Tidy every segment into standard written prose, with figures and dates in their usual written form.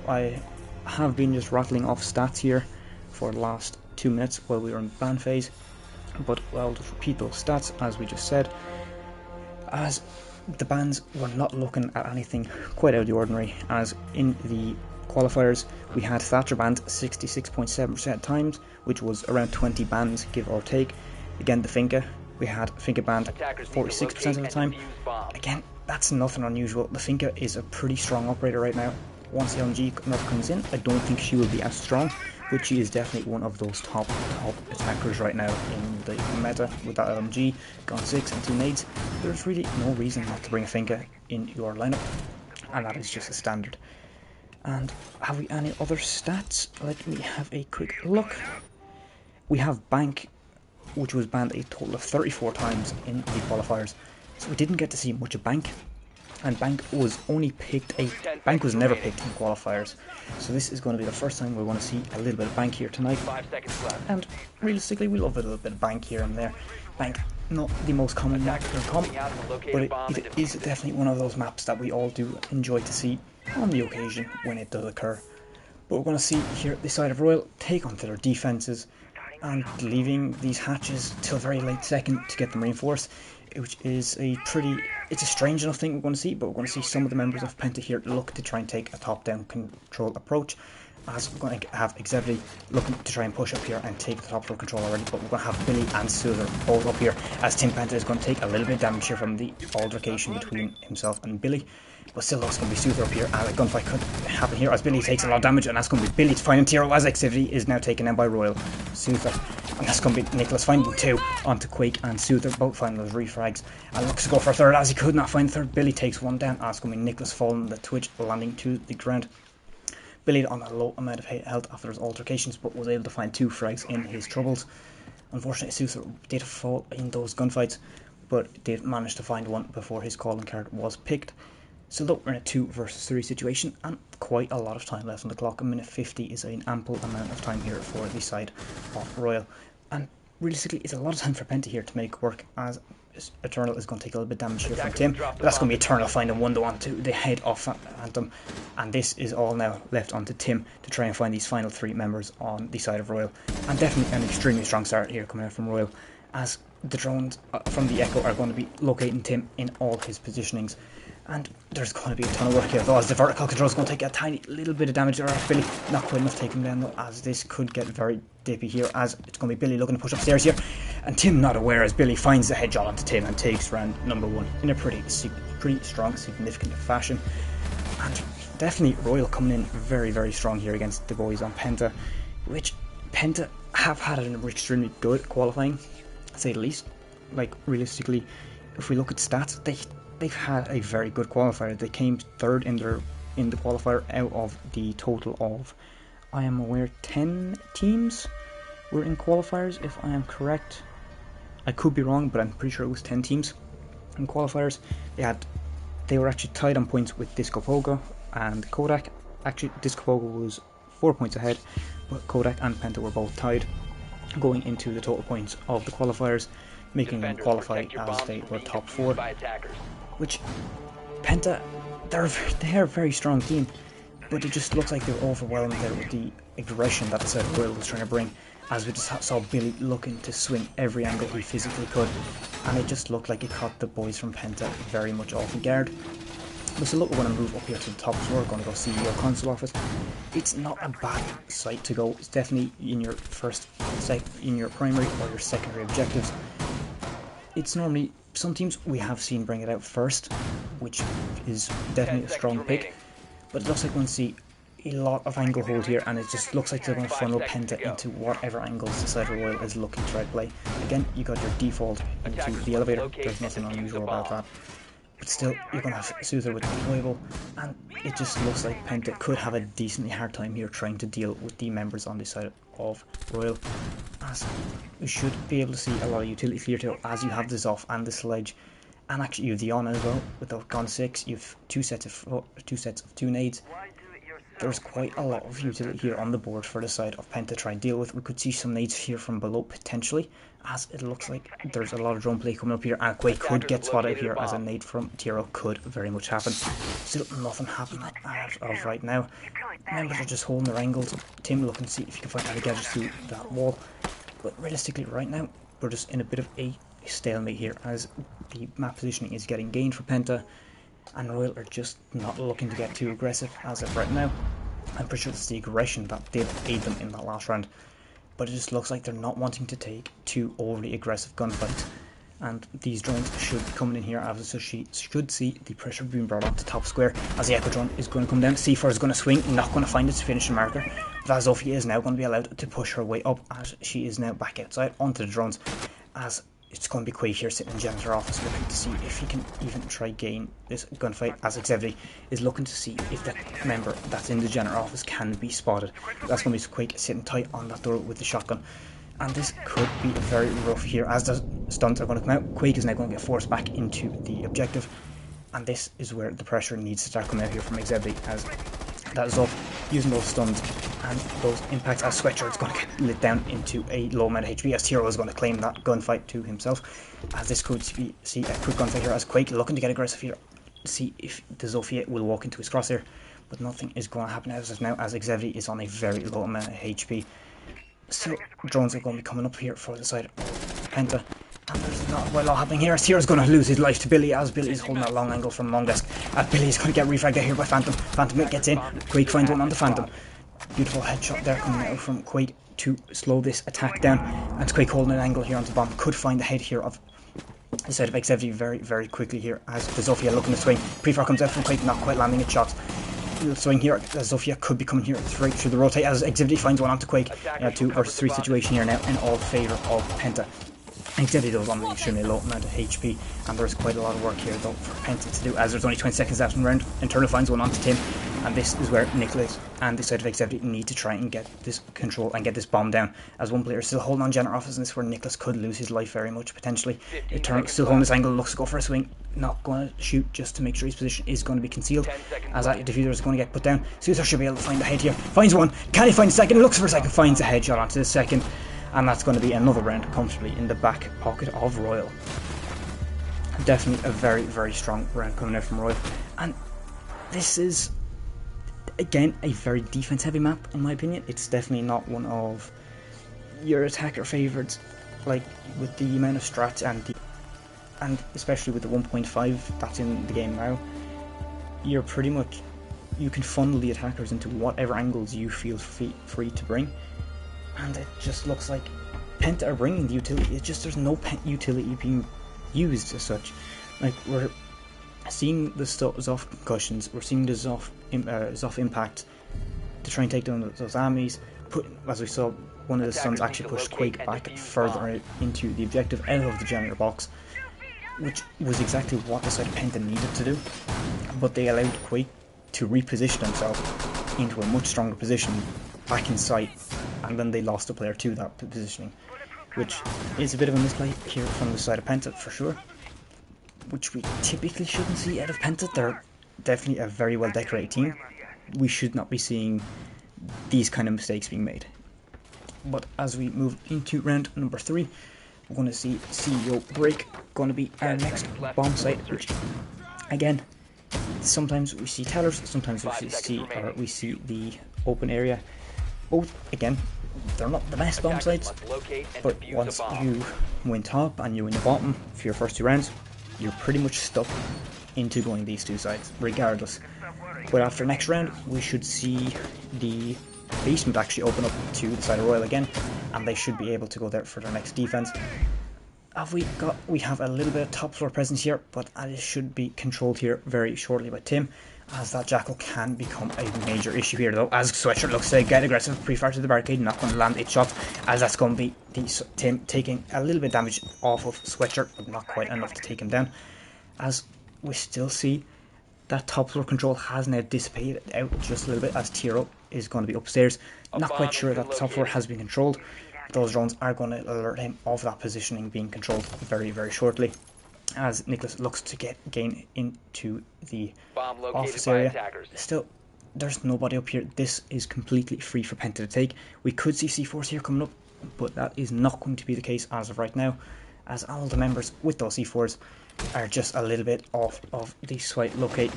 I have been just rattling off stats here for the last 2 minutes while we were in ban phase, but I'll just repeat those stats as we just said, as the bans were not looking at anything quite out of the ordinary, as in the qualifiers we had Thatcher banned 66.7% times, which was around 20 bans give or take. Again, the Finca, we had Finca banned 46% of the time. Again, that's nothing unusual. The Finca is a pretty strong operator right now. Once the LMG nerf comes in, I don't think she will be as strong, but she is definitely one of those top attackers right now in the meta with that LMG, Gun 6 and 2 nades. There's really no reason not to bring a Finca in your lineup, and that is just a standard. And have we any other stats? Let me have a quick look. We have Bank, which was banned a total of 34 times in the qualifiers, so we didn't get to see much of Bank. And Bank was never picked in qualifiers, so this is going to be the first time we're going to see a little bit of Bank here tonight. And realistically, we love a little bit of Bank here and there. Bank, not the most common map in comp, but it is definitely one of those maps that we all do enjoy to see on the occasion when it does occur. But we're going to see here this side of Royal take onto their defences and leaving these hatches till very late second to get them reinforced, which is it's a strange enough thing we're going to see, but we're going to see some of the members of Penta here look to try and take a top-down control approach, as we're going to have Exebity looking to try and push up here and take the top floor control already, but we're going to have Billy and Soother both up here, as Tim Penta is going to take a little bit of damage here from the altercation between himself and Billy. But still, that's going to be Soother up here, and a gunfight could happen here as Billy takes a lot of damage, and that's going to be Billy's finding Tiro as Exebity is now taken down by Royal Soother. And that's going to be Nicholas finding 2 onto Quake and Soother, both finding those refrags. And looks to go for a third as he could not find the third. Billy takes 1 down, and that's going to be Nicholas falling the Twitch, landing to the ground. Billy on a low amount of health after his altercations, but was able to find 2 frags in his troubles. Unfortunately, Soother did fall in those gunfights, but did manage to find 1 before his calling card was picked. So look, we're in a 2 versus 3 situation, and quite a lot of time left on the clock. A minute 50 is an ample amount of time here for the side of Royal. And realistically, it's a lot of time for Penta here to make work, as Eternal is going to take a little bit of damage here from Tim. But that's going to be Eternal finding 1 onto the head of Phantom. And this is all now left onto Tim to try and find these final 3 members on the side of Royal. And definitely an extremely strong start here coming out from Royal, as the drones from the Echo are going to be locating Tim in all his positionings. And there's going to be a ton of work here, though, as the vertical control is going to take a tiny little bit of damage there. Billy not quite enough to take him down, though, as this could get very dippy here, as it's going to be Billy looking to push upstairs here, and Tim not aware, as Billy finds the headshot onto Tim and takes round number 1 in a pretty strong, significant fashion. And definitely Royal coming in very, very strong here against the boys on Penta, which Penta have had an extremely good qualifying, to say the least. Like, realistically, if we look at stats, they've had a very good qualifier. They came 3rd in the qualifier out of the total of, I am aware, 10 teams were in qualifiers, if I am correct. I could be wrong, but I'm pretty sure it was 10 teams in qualifiers. They were actually tied on points with Disco Pogo and Kodak. Actually, Disco Pogo was 4 points ahead, but Kodak and Penta were both tied going into the total points of the qualifiers, making them qualify as they were top 4. Which, Penta, they're a very strong team, but it just looks like they're overwhelmed there with the aggression that the side of Royal was trying to bring, as we just saw Billy looking to swing every angle he physically could, and it just looked like it caught the boys from Penta very much off guard. But so look, we're going to move up here to the top floor, we're going to go see your console office. It's not a bad site to go, it's definitely in your in your primary or your secondary objectives. It's normally, some teams we have seen bring it out first, which is definitely a strong pick, but it looks like we're going to see a lot of angle hold here, and it just looks like they're going to funnel Penta into whatever angles the side of Royal is looking to try to play. Again, you got your default into the elevator, there's nothing unusual about that. But still, you're going to have Soother with deployable, and it just looks like Penta could have a decently hard time here trying to deal with the members on this side of Royal, as you should be able to see a lot of utility clear tail as you have this off and the sledge, and actually you have the on as well with the Gun 6. You have two sets of 2 nades, there's quite a lot of utility here on the board for the side of Penta to try and deal with. We could see some nades here from below potentially, as it looks like there's a lot of drone play coming up here, and Quake could get spotted here as a nade from Tiro could very much happen. Still nothing happening as of right now. Members are just holding their angles. Tim looking to see if he can find how to get us through that wall. But realistically right now, we're just in a bit of a stalemate here as the map positioning is getting gained for Penta, and Royal are just not looking to get too aggressive as of right now. I'm pretty sure it's the aggression that did aid them in that last round, but it just looks like they're not wanting to take too overly aggressive gunfights. And these drones should be coming in here, so she should see the pressure being brought onto top square as the Echo drone is going to come down. C4 is going to swing, not going to find its finishing marker. But Zofia is now going to be allowed to push her way up as she is now back outside onto the drones, as it's going to be Quake here sitting in janitor office looking to see if he can even try gain this gunfight, as Xevity is looking to see if that member that's in the janitor office can be spotted. That's going to be Quake sitting tight on that door with the shotgun. And this could be very rough here as the stunts are going to come out. Quake is now going to get forced back into the objective, and this is where the pressure needs to start coming out here from Xevity, as that is off using those stuns and those impacts as Sweatshirt is going to get lit down into a low amount of HP, as Tiro is going to claim that gunfight to himself, as this could see a quick gunfight here as Quake looking to get aggressive here to see if the Zofia will walk into his crosshair, but nothing is going to happen as of now as Xevity is on a very low amount of HP. So drones are going to be coming up here for the side of Penta, and there's not quite a lot happening here as Tiro's going to lose his life to Billy, as Billy is holding that long angle from long desk, as Billy is going to get refragged out here by Phantom. Phantom gets in, Quake finds one on the Phantom. Beautiful headshot there coming out from Quake to slow this attack down, and Quake holding an angle here onto the bomb. Could find the head here of the side of Xevity very quickly here as the Zofia looking to swing. Pre-fire comes out from Quake, not quite landing its shots. Swing here, Zofia could be coming here straight through the rotate as Xevity finds one onto Quake. 2 versus 3 situation here now in all favour of Penta. Xevity does on an extremely low amount of HP, and there's quite a lot of work here though for Penta to do, as there's only 20 seconds left in the round. Internal finds one onto Tim, and this is where Nicholas and the side of Xevity need to try and get this control and get this bomb down, as one player is still holding on Jenner office, and this is where Nicholas could lose his life very much potentially. Eternal still holding this angle, looks to go for a swing, not going to shoot just to make sure his position is going to be concealed, as that diffuser is going to get put down. Caesar should be able to find the head here, finds one, can he find a second, looks for a second, finds a headshot onto the second, and that's going to be another round comfortably in the back pocket of Royal. Definitely a very strong round coming out from Royal, and this is again a very defense heavy map in my opinion. It's definitely not one of your attacker favourites, like with the amount of strats and especially with the 1.5 that's in the game now. You're pretty much, you can funnel the attackers into whatever angles you feel free to bring, and it just looks like Penta are bringing the utility. It's just there's no utility being used as such. Like, we're seeing the Zoff concussions, we're seeing the Zoff impact to try and take down those armies. As we saw, one of the stuns actually pushed Quake back further into the objective out of the generator box, which was exactly what the side of Penta needed to do, but they allowed Quake to reposition himself into a much stronger position back in sight, and then they lost a player to that positioning, which is a bit of a misplay here from the side of Penta for sure, which we typically shouldn't see out of Penta. They're definitely a very well decorated team. We should not be seeing these kind of mistakes being made. But as we move into round number 3, we're going to see CEO Break going to be our next bomb site, which again, sometimes we see tellers, sometimes we see the open area. Both, again, they're not the best bomb sites, but once you win top and you win the bottom for your first 2 rounds, you're pretty much stuck into going these 2 sides regardless. But after next round, we should see the basement actually open up to the side of Royal again, and they should be able to go there for their next defense. We have a little bit of top floor presence here, but it should be controlled here very shortly by Tim, as that Jackal can become a major issue here though, as Sweatshirt looks to get aggressive, pre-fire to the barricade, not going to land its shots, as that's going to be Tim taking a little bit of damage off of Sweatshirt, but not quite enough to take him down, as we still see that top floor control has now dissipated out just a little bit, as Tiro is going to be upstairs. Not quite sure that the top floor has been controlled. Those drones are going to alert him of that positioning being controlled very shortly, as Nicholas looks to gain into the office area. Still, there's nobody up here. This is completely free for Penta to take. We could see C4s here coming up, but that is not going to be the case as of right now, as all the members with those C4s are just a little bit off of the slight locate.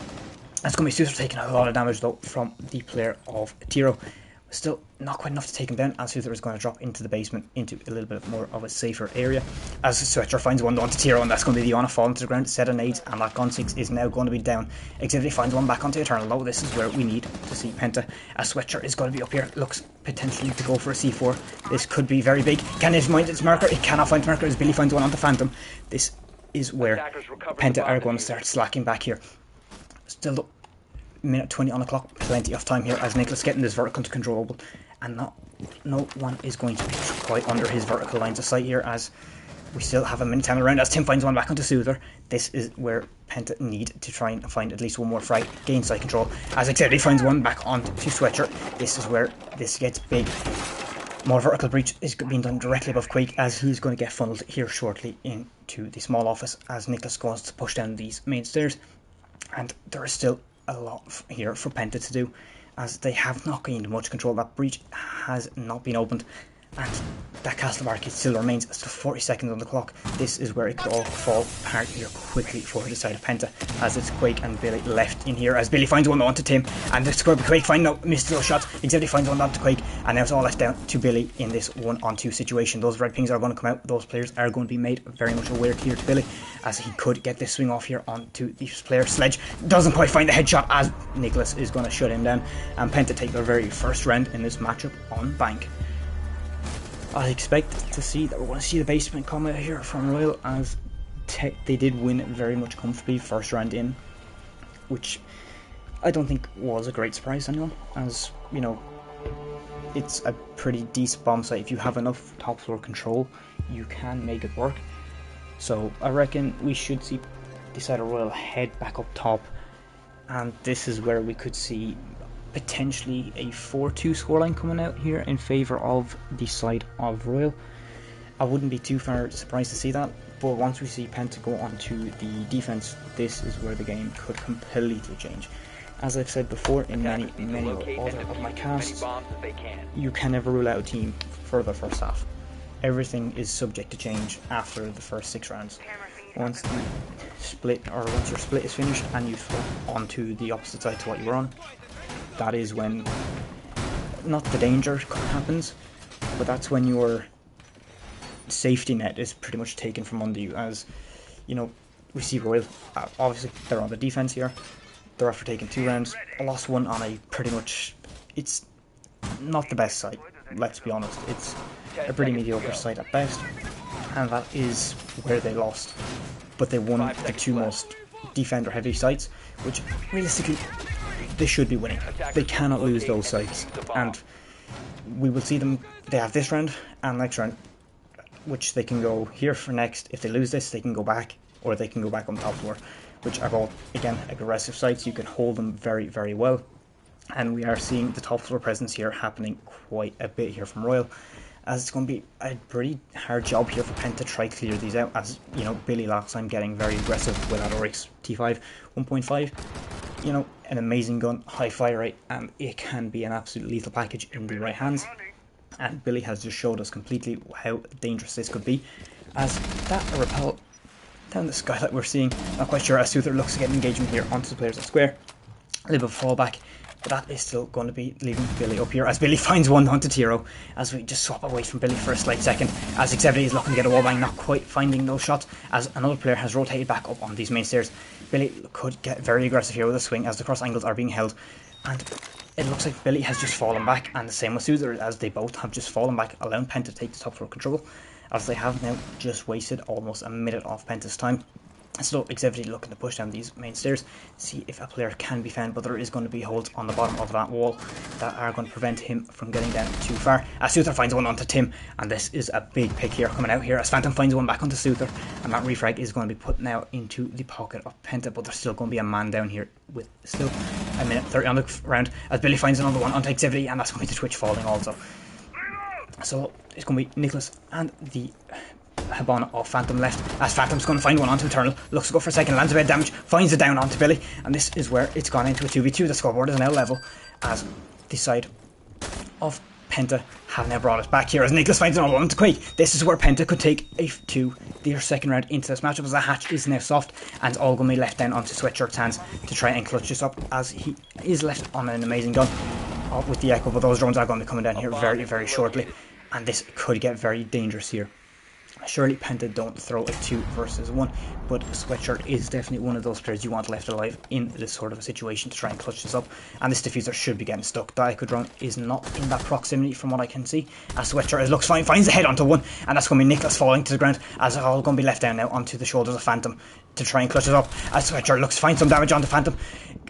That's going to be Suter taking a lot of damage though from the player of Tiro. Still not quite enough to take him down, as Suter is going to drop into the basement into a little bit more of a safer area. As Switcher finds one onto Tiro, and that's going to be the Iona falling to the ground, set of nades, and that gun 6 is now going to be down. Activity finds one back onto Eternal though. This is where we need to see Penta. As Switcher is going to be up here, looks potentially to go for a C4. This could be very big. Can it find its marker? It cannot find its marker as Billy finds one onto Phantom. This is where Penta are going to start slacking back here. Still minute 20 on the clock, plenty of time here as Nicholas getting this vertical to controllable, and no one is going to be quite under his vertical lines of sight here, as we still have a minute 10 around as Tim finds one back onto Soother. This is where Penta need to try and find at least one more frag, gain side control, as Activity finds one back onto Switcher. This is where this gets big. More vertical breach is being done directly above Quake, as he's going to get funneled here shortly into the small office as Nicholas goes to push down these main stairs, and there is still a lot here for Penta to do, as they have not gained much control. That breach has not been opened, and that castle barricade still remains. Still 40 seconds on the clock. This is where it could all fall apart here quickly for the side of Penta, as it's Quake and Billy left in here, as Billy finds one onto Tim, and the score Quake find no missed those shots. Executive finds one onto Quake, and now it's all left down to Billy in this 1-on-2 situation. Those red pings are going to come out. Those players are going to be made very much aware here to Billy, as he could get this swing off here onto this player. Sledge doesn't quite find the headshot, as Nicholas is going to shut him down, and Penta take their very first round in this matchup on Bank. I expect to see that we're going to see the basement come out here from Royal, as they did win very much comfortably first round in, which I don't think was a great surprise to anyone, as you know, it's a pretty decent bomb site. If you have enough top floor control, you can make it work. So I reckon we should see the side of Royal head back up top, and this is where we could see potentially a 4-2 scoreline coming out here in favour of the side of Royal. I wouldn't be too far surprised to see that, but once we see Penta go onto the defence, this is where the game could completely change. As I've said before in many other of my casts, you can never rule out a team for the first half. Everything is subject to change after the first 6 rounds. Once the split, or once your split is finished and you flip onto the opposite side to what you were on, that is when not the danger happens, but that's when your safety net is pretty much taken from under you. As you know, we see Royal, obviously they're on the defense here. They're after taking 2 rounds, lost one on a pretty much, it's not the best site, let's be honest. It's a pretty mediocre site at best, and that is where they lost. But they won the 2 most defender heavy sites, which realistically they should be winning. They cannot lose those sites, and we will see them. They have this round and next round, which they can go here for next. If they lose this, they can go back, or they can go back on top floor, which are both, again, aggressive sites. You can hold them very, very well, and we are seeing the top floor presence here happening quite a bit here from Royal, as it's going to be a pretty hard job here for Penta to try to clear these out, as you know, Billy last time getting very aggressive with that Oryx T5 1.5. You know, an amazing gun, high fire rate, and it can be an absolute lethal package in the right hands. And Billy has just showed us completely how dangerous this could be, as that repel down the skylight we're seeing. Not quite sure as Soother looks to get an engagement here onto the players at square. A little bit of fallback, but that is still going to be leaving Billy up here, as Billy finds one onto Tiro, as we just swap away from Billy for a slight second, as Exevity is looking to get a wallbang, not quite finding those shots, as another player has rotated back up on these main stairs. Billy could get very aggressive here with a swing, as the cross angles are being held, and it looks like Billy has just fallen back, and the same with Soother, as they both have just fallen back, allowing Penta to take the top floor control, as they have now just wasted almost a minute off Penta's time. So Exevity looking to push down these main stairs, see if a player can be found, but there is going to be holds on the bottom of that wall that are going to prevent him from getting down too far. As Soother finds one onto Tim, and this is a big pick here coming out here, as Phantom finds one back onto Soother, and that refrag is going to be put now into the pocket of Penta, but there's still going to be a man down here with still a minute 30 on the round, as Billy finds another one onto Exevity, and that's going to be the Twitch falling also. So it's going to be Nicholas and the Habana of Phantom left, as Phantom's going to find one onto Eternal, looks to go for a second, lands a bit of damage, finds it down onto Billy, and this is where it's gone into a 2v2. The scoreboard is now level, as the side of Penta have now brought us back here as Nicholas finds another one to Quake. This is where Penta could take to their second round into this matchup, as the hatch is now soft and all going to be left down onto Sweatshirt's hands to try and clutch this up, as he is left on an amazing gun with the echo. But those drones are going to be coming down here very, very shortly, and this could get very dangerous here. Surely Penta don't throw a 2 versus 1, but Sweatshirt is definitely one of those players you want left alive in this sort of a situation to try and clutch this up, and this diffuser should be getting stuck. The Echo Drone is not in that proximity from what I can see, as Sweatshirt looks fine, finds the head onto one, and that's going to be Nicholas falling to the ground, as it's all going to be left down now onto the shoulders of Phantom to try and clutch it up, as Sweatshirt looks to find some damage onto Phantom.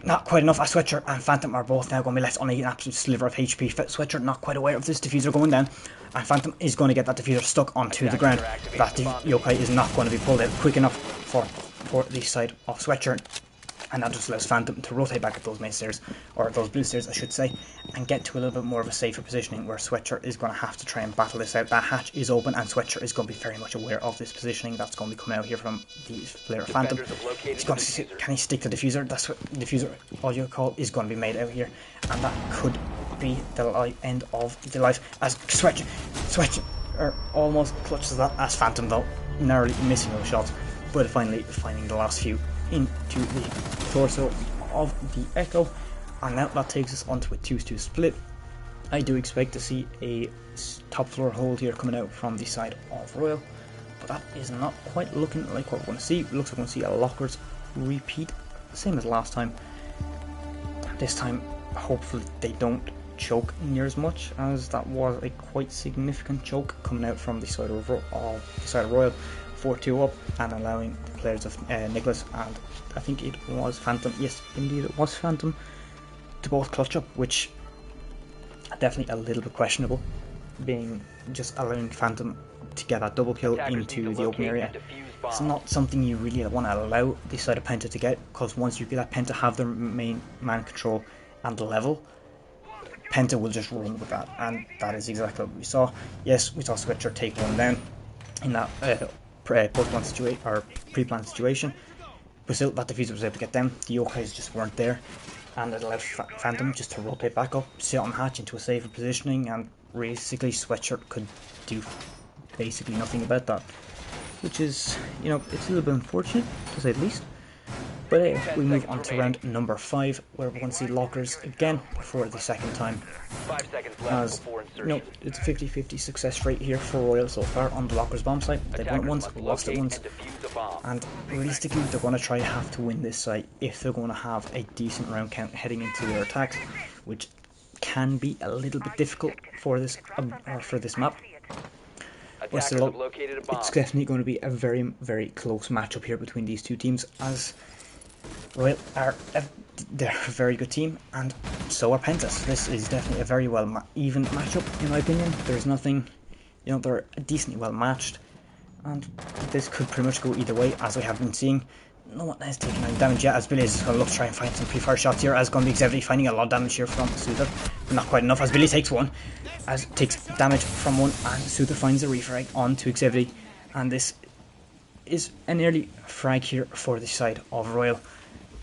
Not quite enough, as Sweatshirt and Phantom are both now going to be left on an absolute sliver of HP. Sweatshirt not quite aware of this diffuser going down, and Phantom is going to get that diffuser stuck onto the ground. That yokai is not going to be pulled out quick enough for the side of Sweatshirt, and that just allows Phantom to rotate back at those main stairs, or those blue stairs I should say, and get to a little bit more of a safer positioning where Sweatshirt is going to have to try and battle this out. That hatch is open and Sweatshirt is going to be very much aware of this positioning that's going to be coming out here from the player Phantom. He's going to see, can he stick to the diffuser? That's what diffuser audio call is going to be made out here, and that could be the end of the life, as Sweatshirt almost clutches that, as Phantom though narrowly missing those shots, but finally finding the last few into the torso of the Echo, and now that takes us onto a 2-2 split. I do expect to see a top floor hold here coming out from the side of Royal, but that is not quite looking like what we're going to see. It looks like we're going to see a lockers repeat, same as last time. This time hopefully they don't choke near as much, as that was a quite significant choke coming out from the side of Royal. 4-2 up and allowing the players of Nicholas and I think it was Phantom, yes indeed it was Phantom, to both clutch up, which definitely a little bit questionable, being just allowing Phantom to get that double kill into the open area. It's not something you really want to allow the side of Penta to get, because once you let Penta have their main man control and the level, Penta will just run with that, and that is exactly what we saw. Yes, we saw Switcher take one down in that post-plan situation or pre-planned situation, but still that diffuser was able to get down. The yokais just weren't there, and it allowed Phantom just to rotate back up, sit on hatch into a safer positioning, and basically Sweatshirt could do basically nothing about that, which is, you know, it's a little bit unfortunate to say the least. But we move on to round number 5, where we're going to see lockers again for the second time. As, you know, it's a 50-50 success rate here for Royal so far on the lockers bomb site. They've won it once, lost it once, and realistically they're going to try have to win this site if they're going to have a decent round count heading into their attacks, which can be a little bit difficult for this map. But still, it's definitely going to be a very, very close matchup here between these two teams, as Royal are they're a very good team, and so are Pentas. This is definitely a very well even matchup, in my opinion. There's nothing, you know, they're decently well matched, and this could pretty much go either way, as we have been seeing. No one has taken any damage yet, as Billy is going to look to try and find some pre-fire shots here, as going to be Xevity finding a lot of damage here from Soother, but not quite enough, as Billy takes one, as takes damage from one, and Soother finds a refrag onto Xevity, and this is an early frag here for the side of Royal,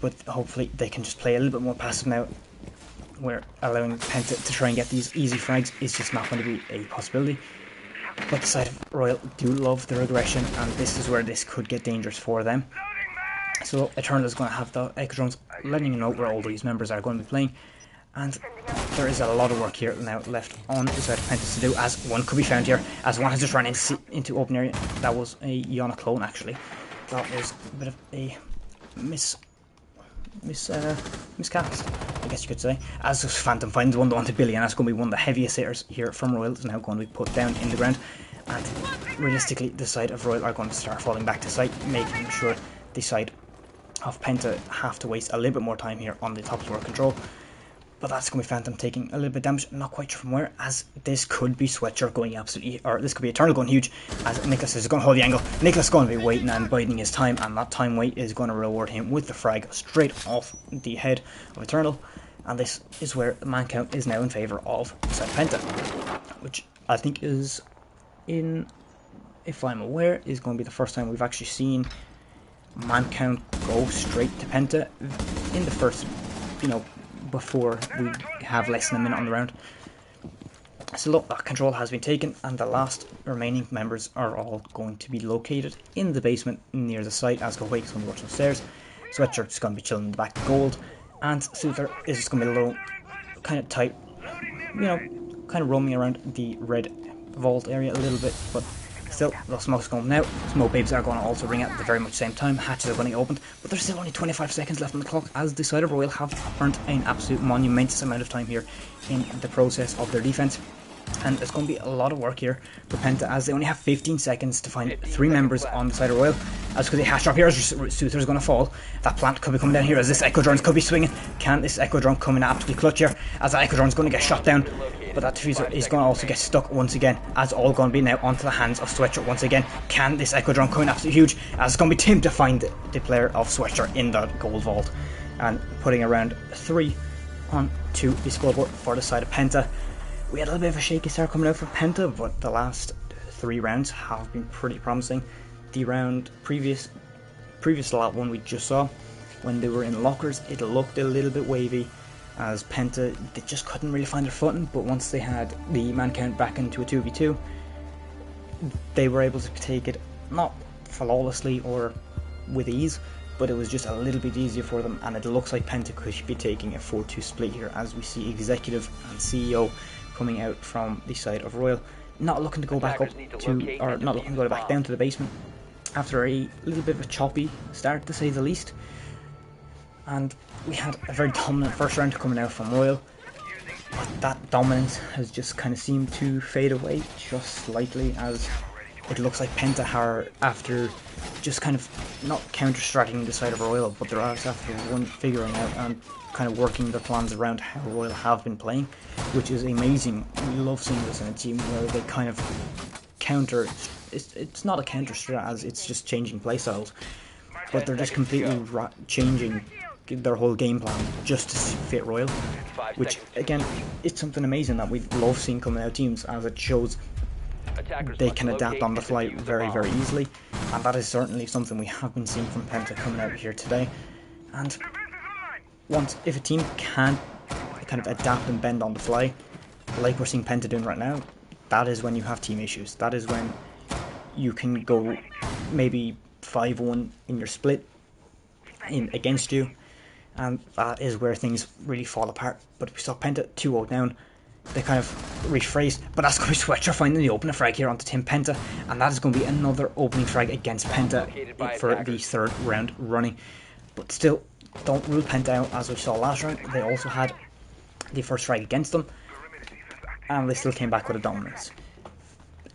but hopefully they can just play a little bit more passive now, where allowing Penta to try and get these easy frags is just not going to be a possibility. But the side of Royal do love their aggression, and this is where this could get dangerous for them. So Eternal is going to have the Echo Drones letting you know where all these members are going to be playing, and there is a lot of work here now left on the side of Pentas to do, as one could be found here, as one has just run into open area. That was a Iona clone actually. That was a bit of a miscast, I guess you could say, as Phantom finds one onto Billy, and that's going to be one of the heaviest hitters here from Royal. Is now going to be put down in the ground, and realistically the side of Royal are going to start falling back to site, making sure the side of Penta have to waste a little bit more time here on the top floor control. But that's going to be Phantom taking a little bit of damage, not quite sure from where, as this could be Sweatshirt going absolutely, or this could be Eternal going huge, as Nicholas is going to hold the angle. Nicholas is going to be waiting and biding his time, and that time wait is going to reward him with the frag straight off the head of Eternal, and this is where the man count is now in favour of side Penta, which I think is, if I'm aware, is going to be the first time we've actually seen man count go straight to Penta in the first, you know, before we have less than a minute on the round. So look, that control has been taken, and the last remaining members are all going to be located in the basement near the site, as Kuwait is going to be watching upstairs. Sweatshirt is going to be chilling in the back of gold, and Suther is just going to be a little kind of tight, you know, kind of roaming around the red vault area a little bit, but still, the smoke's going out. Smoke babes are going to also ring at the very much same time. Hatches are going to get opened, but there's still only 25 seconds left on the clock, as the side of Royal have burnt an absolute monumentous amount of time here in the process of their defense. And it's going to be a lot of work here for Penta, as they only have 15 seconds to find 3 members on the side of Royal. As because the hash drop here, as Suther is going to fall. That plant could be coming down here, as this Echo Drone could be swinging. Can this Echo Drone come in absolutely clutch here, as that Echo Drone is going to get shot down? But that diffuser is going to also get stuck once again, as all going to be now onto the hands of Sweatshirt once again. Can this Echo Drone come in absolutely huge, as it's going to be Tim to find the player of Sweatshirt in that gold vault, and putting around 3 onto the scoreboard for the side of Penta. We had a little bit of a shaky start coming out from Penta, but the last 3 rounds have been pretty promising. The round previous to that one we just saw, when they were in lockers, it looked a little bit wavy, as Penta, they just couldn't really find their footing, but once they had the man count back into a 2v2, they were able to take it, not flawlessly or with ease, but it was just a little bit easier for them, and it looks like Penta could be taking a 4-2 split here, as we see Executive and CEO coming out from the side of Royal, not looking to go back up to, or not looking to go back down to the basement, after a little bit of a choppy start, to say the least. And we had a very dominant first round coming out from Royal, but that dominance has just kind of seemed to fade away just slightly, as it looks like Penta are, after just kind of not counter-strateging the side of Royal, but they're also after figuring out and kind of working their plans around how Royal have been playing, which is amazing. We love seeing this in a team where they kind of counter, it's not a counter strat, as it's just changing playstyles, but they're just completely changing their whole game plan just to fit Royal, which again, it's something amazing that we love seeing coming out of teams, as it shows they can adapt on the fly very, very easily, and that is certainly something we have been seeing from Penta coming out here today. And if a team can kind of adapt and bend on the fly, like we're seeing Penta doing right now, that is when you have team issues. That is when you can go maybe 5-1 in your split against you, and that is where things really fall apart. But we saw Penta 2-0 down. They kind of rephrased, but that's going to be Sweatshirt finding the opening frag here onto Tim Penta, and that is going to be another opening frag against Penta for the 3rd round running. But still, don't rule Penta out, as we saw last round. They also had the first frag against them, and they still came back with a dominance.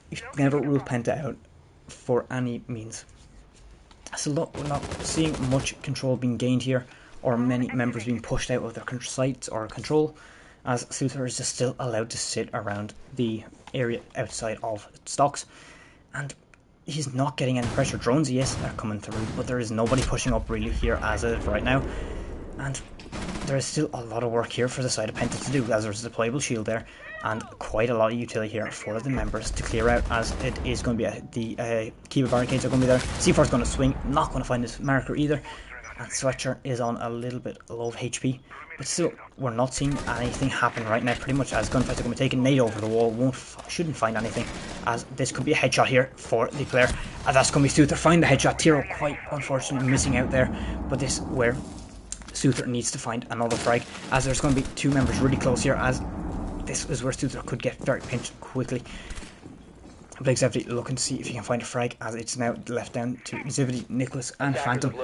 You should never rule Penta out for any means. So look, we're not seeing much control being gained here, or many members being pushed out of their sites or control, as Suther is just still allowed to sit around the area outside of stocks, and he's not getting any pressure. Drones, yes, are coming through, but there is nobody pushing up really here as of right now, and there is still a lot of work here for the side of Penta to do, as there's a deployable shield there, and quite a lot of utility here for the members to clear out, as it is going to be the Kiva barricades are going to be there. C4 is going to swing, not going to find this marker either, and Sweatshirt is on a little bit low of HP, but still, we're not seeing anything happen right now, pretty much, as gunfights are going to be taken. Nade over the wall, shouldn't find anything, as this could be a headshot here for the player, and that's going to be Suther. Find the headshot. Tiro, quite unfortunately missing out there, but this is where Suther needs to find another frag, as there's going to be 2 members really close here, as this is where Suther could get very pinched quickly. Blake's definitely looking to see if he can find a frag, as it's now left down to Zivity, Nicholas and Phantom,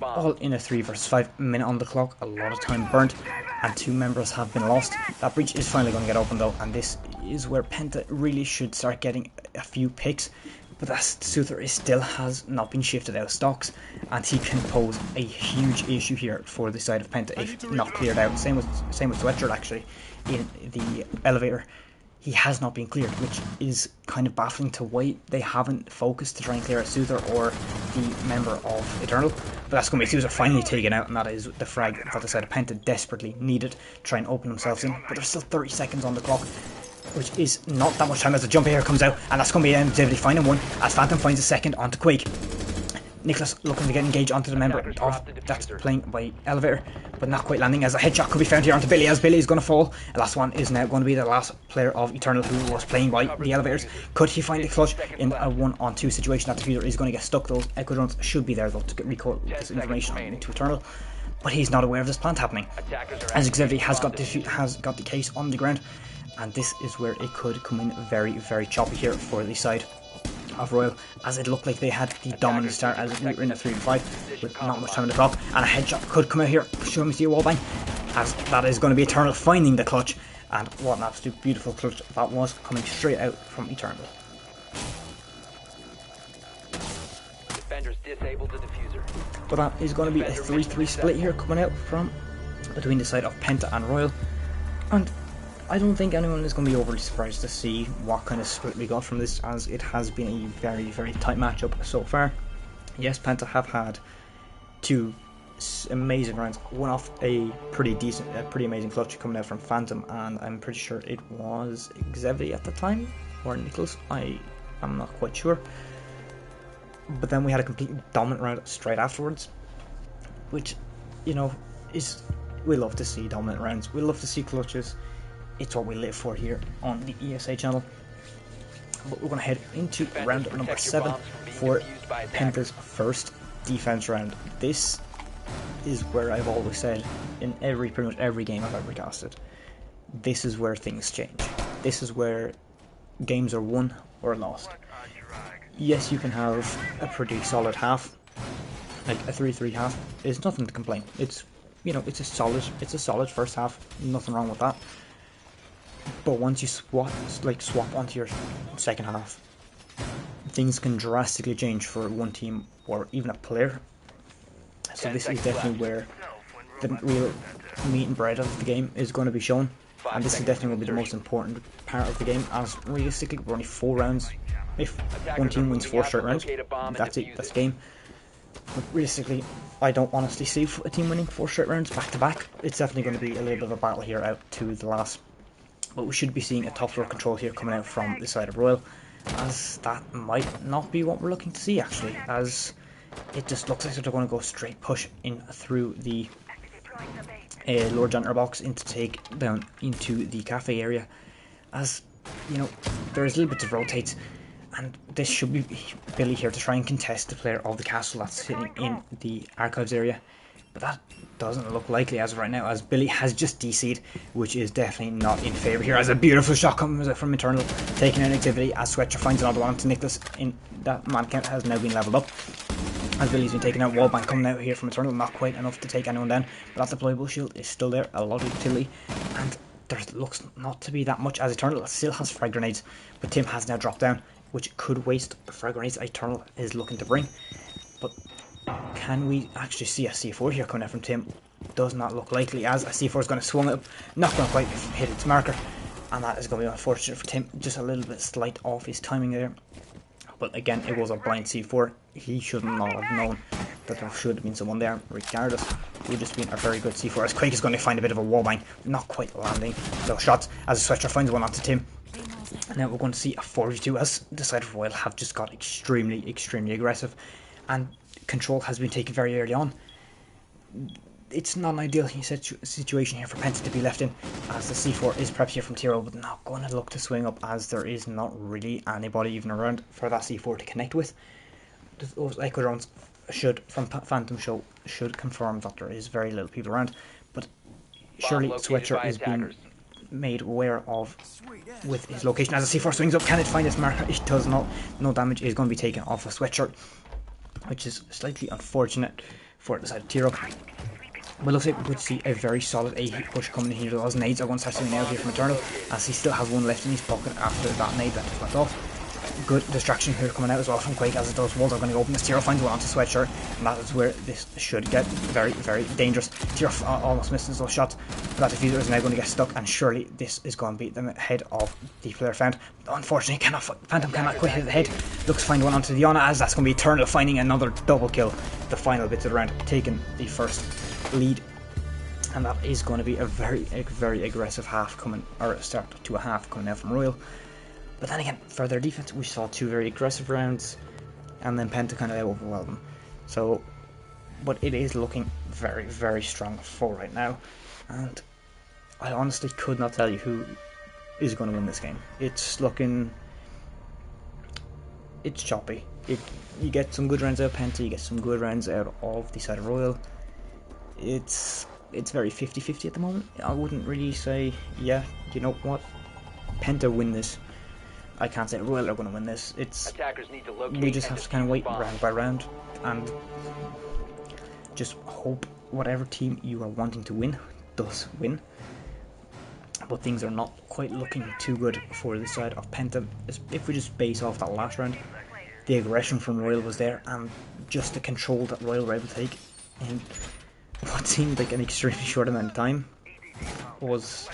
all in a 3 versus 5 minute on the clock. A lot of time burnt, and 2 members have been lost. That breach is finally going to get open though, and this is where Penta really should start getting a few picks, but that Suther still has not been shifted out of stocks, and he can pose a huge issue here for the side of Penta if not cleared out. Same with Sweatshirt actually in the elevator. He has not been cleared, which is kind of baffling to why they haven't focused to try and clear out Suther or the member of Eternal. But that's going to be Suther finally taken out, and that is the frag that the side of Penta desperately needed to try and open themselves in. But there's still 30 seconds on the clock, which is not that much time, as the jump here comes out, and that's going to be Zivity finding one, as Phantom finds a second onto Quake. Nicholas looking to get engaged onto the member of that's playing by Elevator, but not quite landing, as a headshot could be found here onto Billy, as Billy is going to fall. The last one is now going to be the last player of Eternal who was playing by the Elevators. Could he find the clutch in a 1-on-2 situation? That diffuser is going to get stuck. Those echo drones should be there though to recall this information into Eternal, but he's not aware of this plant happening, as Xavier has got the case on the ground, and this is where it could come in very, very choppy here for the side of Royal, as it looked like they had the dominant start, as we were in a 3-5 with not much time on the clock, and a headshot could come out here. Show me see a wallbang, as that is going to be Eternal finding the clutch, and what an absolute beautiful clutch that was, coming straight out from Eternal. Defenders disabled the diffuser. But that is going to be a 3-3 split here coming out from between the side of Penta and Royal, and I don't think anyone is going to be overly surprised to see what kind of split we got from this, as it has been a very, very tight matchup so far. Yes, Penta have had 2 amazing rounds, one off a pretty amazing clutch coming out from Phantom, and I'm pretty sure it was Xavier at the time, or Nicholas, I'm not quite sure. But then we had a completely dominant round straight afterwards, which, you know, we love to see dominant rounds, we love to see clutches. It's what we live for here on the ESA channel. But we're going to head into round number 7 for Penta's first defense round. This is where I've always said in pretty much every game I've ever casted, this is where things change. This is where games are won or lost. Yes, you can have a pretty solid half, like a 3-3 half. There's nothing to complain. It's, you know, it's a solid first half. Nothing wrong with that. But once you swap onto your second half, things can drastically change for one team or even a player. So this is definitely where the real meat and bread of the game is going to be shown, and this is definitely going to be the most important part of the game, as realistically we're only 4 rounds. If one team wins 4 straight rounds, that's it, that's the game. But realistically, I don't honestly see a team winning 4 straight rounds back to back. It's definitely going to be a little bit of a battle here out to the last. But we should be seeing a top floor control here coming out from the side of Royal, as that might not be what we're looking to see actually, as it just looks like they're going to go straight push in through the lower janitor box to take down into the cafe area, as you know there's a little bit of rotate, and this should be Billy here to try and contest the player of the castle that's sitting in the archives area. But that doesn't look likely as of right now, as Billy has just DC'd, which is definitely not in favour here, as a beautiful shot comes out from Eternal, taking out activity, as Sweater finds another one to Nicholas. In that man count has now been levelled up, as Billy's been taking out. Wallbang coming out here from Eternal, not quite enough to take anyone down, but that deployable shield is still there, a lot of utility, and there looks not to be that much, as Eternal still has frag grenades, but Tim has now dropped down, which could waste the frag grenades Eternal is looking to bring. But can we actually see a C4 here coming out from Tim? Does not look likely, as a C4 is going to swing up, not going to quite hit its marker, and that is going to be unfortunate for Tim. Just a little bit slight off his timing there. But again, it was a blind C4. He should not have known that there should have been someone there. Regardless, it would just been a very good C4, as Quake is going to find a bit of a wallbang, not quite landing those shots, as Sweater finds one onto Tim. And now we're going to see a 4v2, as the side of Royal have just got extremely, extremely aggressive, and control has been taken very early on. It's not an ideal situation here for Penta to be left in, as the C4 is prepped here from Tiro, but not going to look to swing up, as there is not really anybody even around for that C4 to connect with. Those echo drones from Phantom should confirm that there is very little people around, but surely Sweatshirt is being made aware of with his location. As the C4 swings up, can it find its marker? It does not. No damage is going to be taken off of Sweatshirt, which is slightly unfortunate for the side of Tiro. But it looks like we could see a very solid A push coming in here. Those nades are going to start swinging out here from Eternal, as he still has one left in his pocket after that nade that just went off. Good distraction here coming out as well from Quake, as those walls are going to open as Tiro finds one onto Sweatshirt, and that is where this should get very, very dangerous. Tiro almost misses those shots, but that diffuser is now going to get stuck, and surely this is going to be the head of the player found. Unfortunately, Phantom cannot quite hit the head. Looks to find one onto Diana, as that's going to be Eternal finding another double kill. The final bits of the round, taking the first lead, and that is going to be a very aggressive half coming, or start to a half coming out from Royal. But then again, for their defense, we saw 2 very aggressive rounds, and then Penta kind of overwhelmed them. So, but it is looking very, very strong for right now, and I honestly could not tell you who is going to win this game. It's looking, it's choppy. You get some good rounds out of Penta, you get some good rounds out of the side of Royal. It's very 50-50 at the moment. I wouldn't really say, yeah, you know what, Penta win this. I can't say Royal are going to win this. Attackers need to locate We just and have to kind of wait defuse round by round and just hope whatever team you are wanting to win does win. But things are not quite looking too good for the side of Penta. If we just base off that last round, the aggression from Royal was there, and just the control that Royal were able to take in what seemed like an extremely short amount of time was,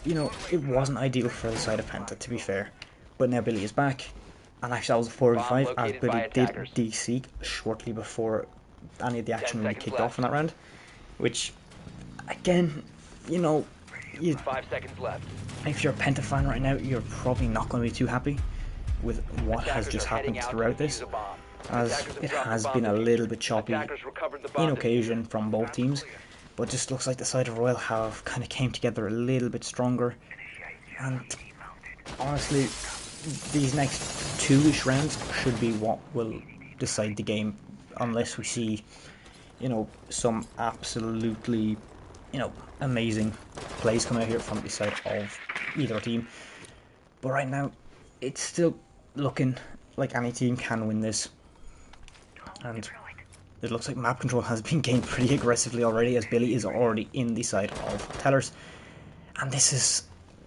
you know, it wasn't ideal for the side of Penta, to be fair. But now Billy is back, and actually that was a 4v5 as Billy did DC shortly before any of the action really kicked off in that round. Which, again, you know, 5 seconds left. if you're a Penta fan right now, you're probably not going to be too happy with what has just happened throughout this, as it has been a little bit choppy in occasion from both teams, but just looks like the side of Royal have kind of came together a little bit stronger, and honestly, these next two-ish rounds should be what will decide the game, unless we see, you know, some absolutely, you know, amazing plays coming out here from the side of either team. But right now, it's still looking like any team can win this, and it looks like map control has been gained pretty aggressively already, as Billy is already in the side of Tellers. And this is,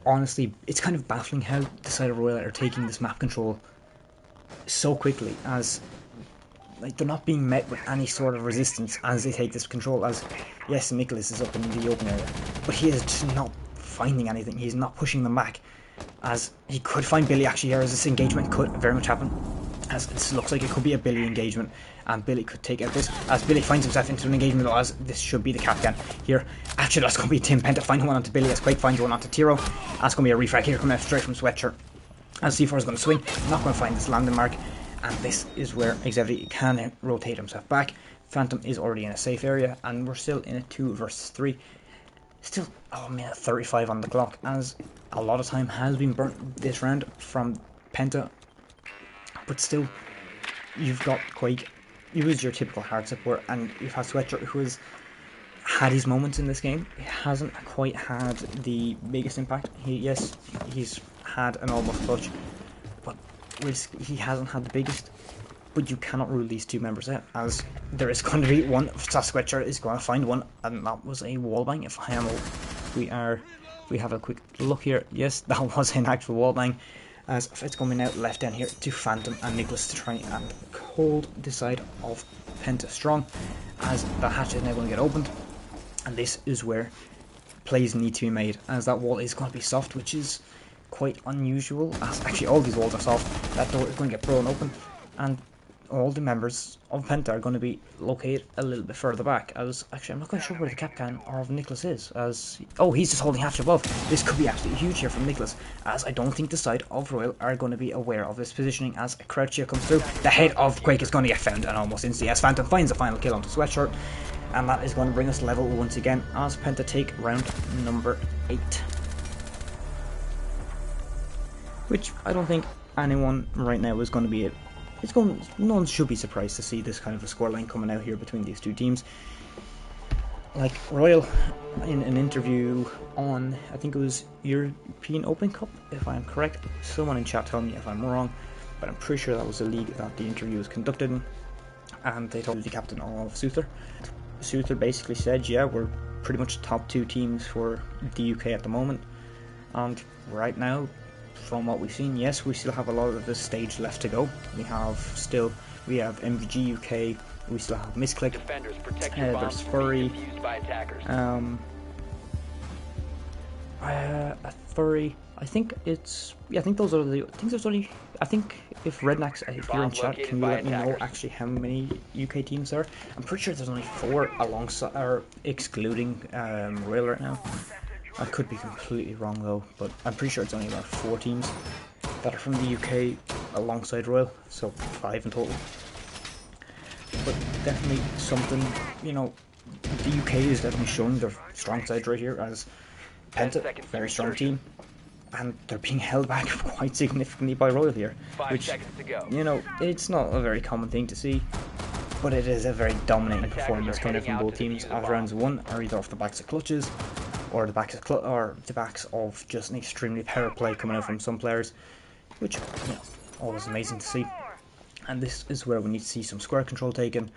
honestly, it's kind of baffling how the side of Royal are taking this map control so quickly, as like they're not being met with any sort of resistance as they take this control. As yes, Nicholas is up in the open area, but he is just not finding anything. He's not pushing them back, as he could find Billy actually here, as this engagement could very much happen, as this looks like it could be a Billy engagement, and Billy could take out this, as Billy finds himself into an engagement, as this should be the captain here. Actually, that's going to be Tim Penta finding one onto Billy, as Quake finds one onto Tiro. That's going to be a refrag here coming out straight from Sweatshirt, as C4 is going to swing, not going to find this landing mark, and this is where Xavier can rotate himself back. Phantom is already in a safe area, and we're still in a 2 versus 3. Still, oh, minute 35 on the clock, as a lot of time has been burnt this round from Penta. But still, you've got Quake, who is your typical hard support, and you've had Sweatshirt, who has had his moments in this game. He hasn't quite had the biggest impact. Yes, he's had an almost clutch, but he hasn't had the biggest. But you cannot rule these two members out, as there is going to be one. Sweatshirt is going to find one, and that was a wallbang. If I am, we have a quick look here. Yes, that was an actual wallbang, as it's coming out left down here to Phantom and Nicholas to try and hold the side of Penta strong, as the hatch is now going to get opened, and this is where plays need to be made, as that wall is going to be soft, which is quite unusual, as actually all these walls are soft. That door is going to get blown open, and all the members of Penta are going to be located a little bit further back, as actually I'm not quite sure where the capcan of Nicholas is, as oh, he's just holding hatch above. This could be absolutely huge here from Nicholas, as I don't think the side of Royal are going to be aware of this positioning, as a crouch here comes through. The head of Quake is going to get found, and almost instantly as Phantom finds the final kill onto Sweatshirt, and that is going to bring us level once again, as Penta take round number 8. Which I don't think anyone right now is going to be no one should be surprised to see this kind of a scoreline coming out here between these two teams. Like Royal, in an interview on, I think it was European Open Cup, if I'm correct. Someone in chat tell me if I'm wrong, but I'm pretty sure that was the league that the interview was conducted in, and they told the captain of Souther. Souther basically said, yeah, we're pretty much top 2 teams for the UK at the moment, and right now, from what we've seen, yes, we still have a lot of this stage left to go. We have MVG UK, we still have Misclick, there's Furry, Furry, I think it's, yeah, I think those are the, I think there's only, I think if Rednax, if you're in chat, can you let me know actually how many UK teams there are? I'm pretty sure there's only 4 alongside, or excluding Royal right now. I could be completely wrong though, but I'm pretty sure it's only about 4 teams that are from the UK alongside Royal, so 5 in total. but definitely something, you know, the UK is definitely showing their strong side right here as Penta, very strong team, and they're being held back quite significantly by Royal here, 5 which, seconds to go. you know, it's not a very common thing to see, but it is a very dominating performance coming out from both teams, as rounds won are either off the backs of clutches, or the backs of just an extremely power play coming out from some players, which, you know, always amazing to see. And this is where we need to see some square control taken.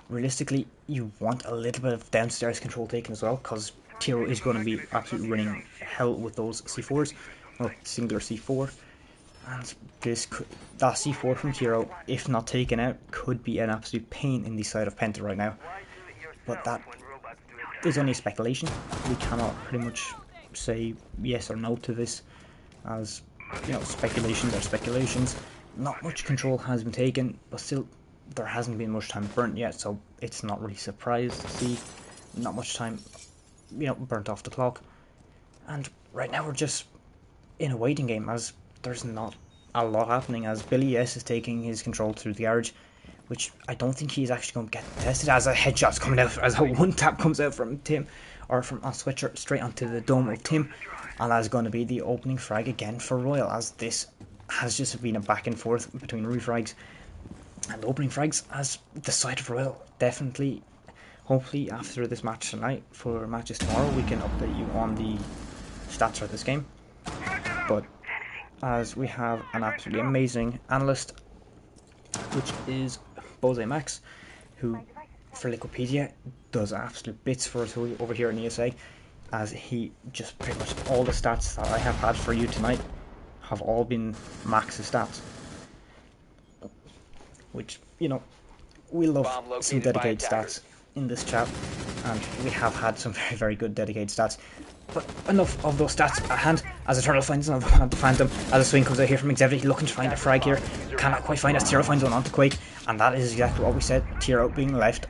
Realistically, you want a little bit of downstairs control taken as well, because Tiro is going to be absolutely running hell with those C4s, well, singular C4, and that C4 from Tiro, if not taken out, could be an absolute pain in the side of Penta right now. But that is only speculation. We cannot pretty much say yes or no to this, as, you know, speculations are speculations. Not much control has been taken, but still there hasn't been much time burnt yet, so it's not really surprised to see not much time, you know, burnt off the clock. And right now we're just in a waiting game, as there's not a lot happening, as Billy yes is taking his control through the garage, which I don't think he's actually going to get tested, as a headshot's coming out, as a one tap comes out from Tim, or from on Sweatshirt straight onto the dome of Tim, and that's going to be the opening frag again for Royal, as this has just been a back and forth between refrags and opening frags, as the side of Royal definitely, hopefully after this match tonight, for matches tomorrow, we can update you on the stats for this game. But as we have an absolutely amazing analyst, which is Bose Max, who for Liquipedia does absolute bits for us over here in ESA, as he just pretty much all the stats that I have had for you tonight have all been Max's stats, which, you know, we love some dedicated stats in this chat, and we have had some very, very good dedicated stats. But enough of those stats at hand, as Eternal finds another one onto Phantom, as a swing comes out here from Exhibit, looking to find a frag here, cannot quite find as Tiro finds one onto Quake, and that is exactly what we said. Tiro being left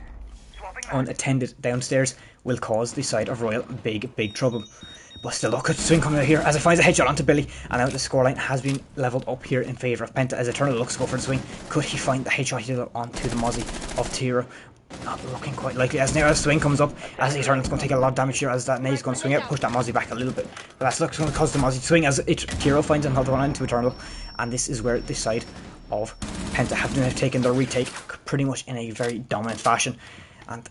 unattended downstairs will cause the side of Royal big trouble. But still, look at the swing coming out here as it finds a headshot onto Billy, and now the scoreline has been levelled up here in favour of Penta as Eternal looks to go for the swing. Could he find the headshot onto the Mozzie of Tiro? Not looking quite likely, as now the swing comes up, as Eternal's going to take a lot of damage here, as that nade's going to swing out, push that Mozzie back a little bit. But that's looks going to cause the Mozzie to swing, as Tiro finds another one into Eternal, and this is where the side of Penta have now taken their retake pretty much in a very dominant fashion. And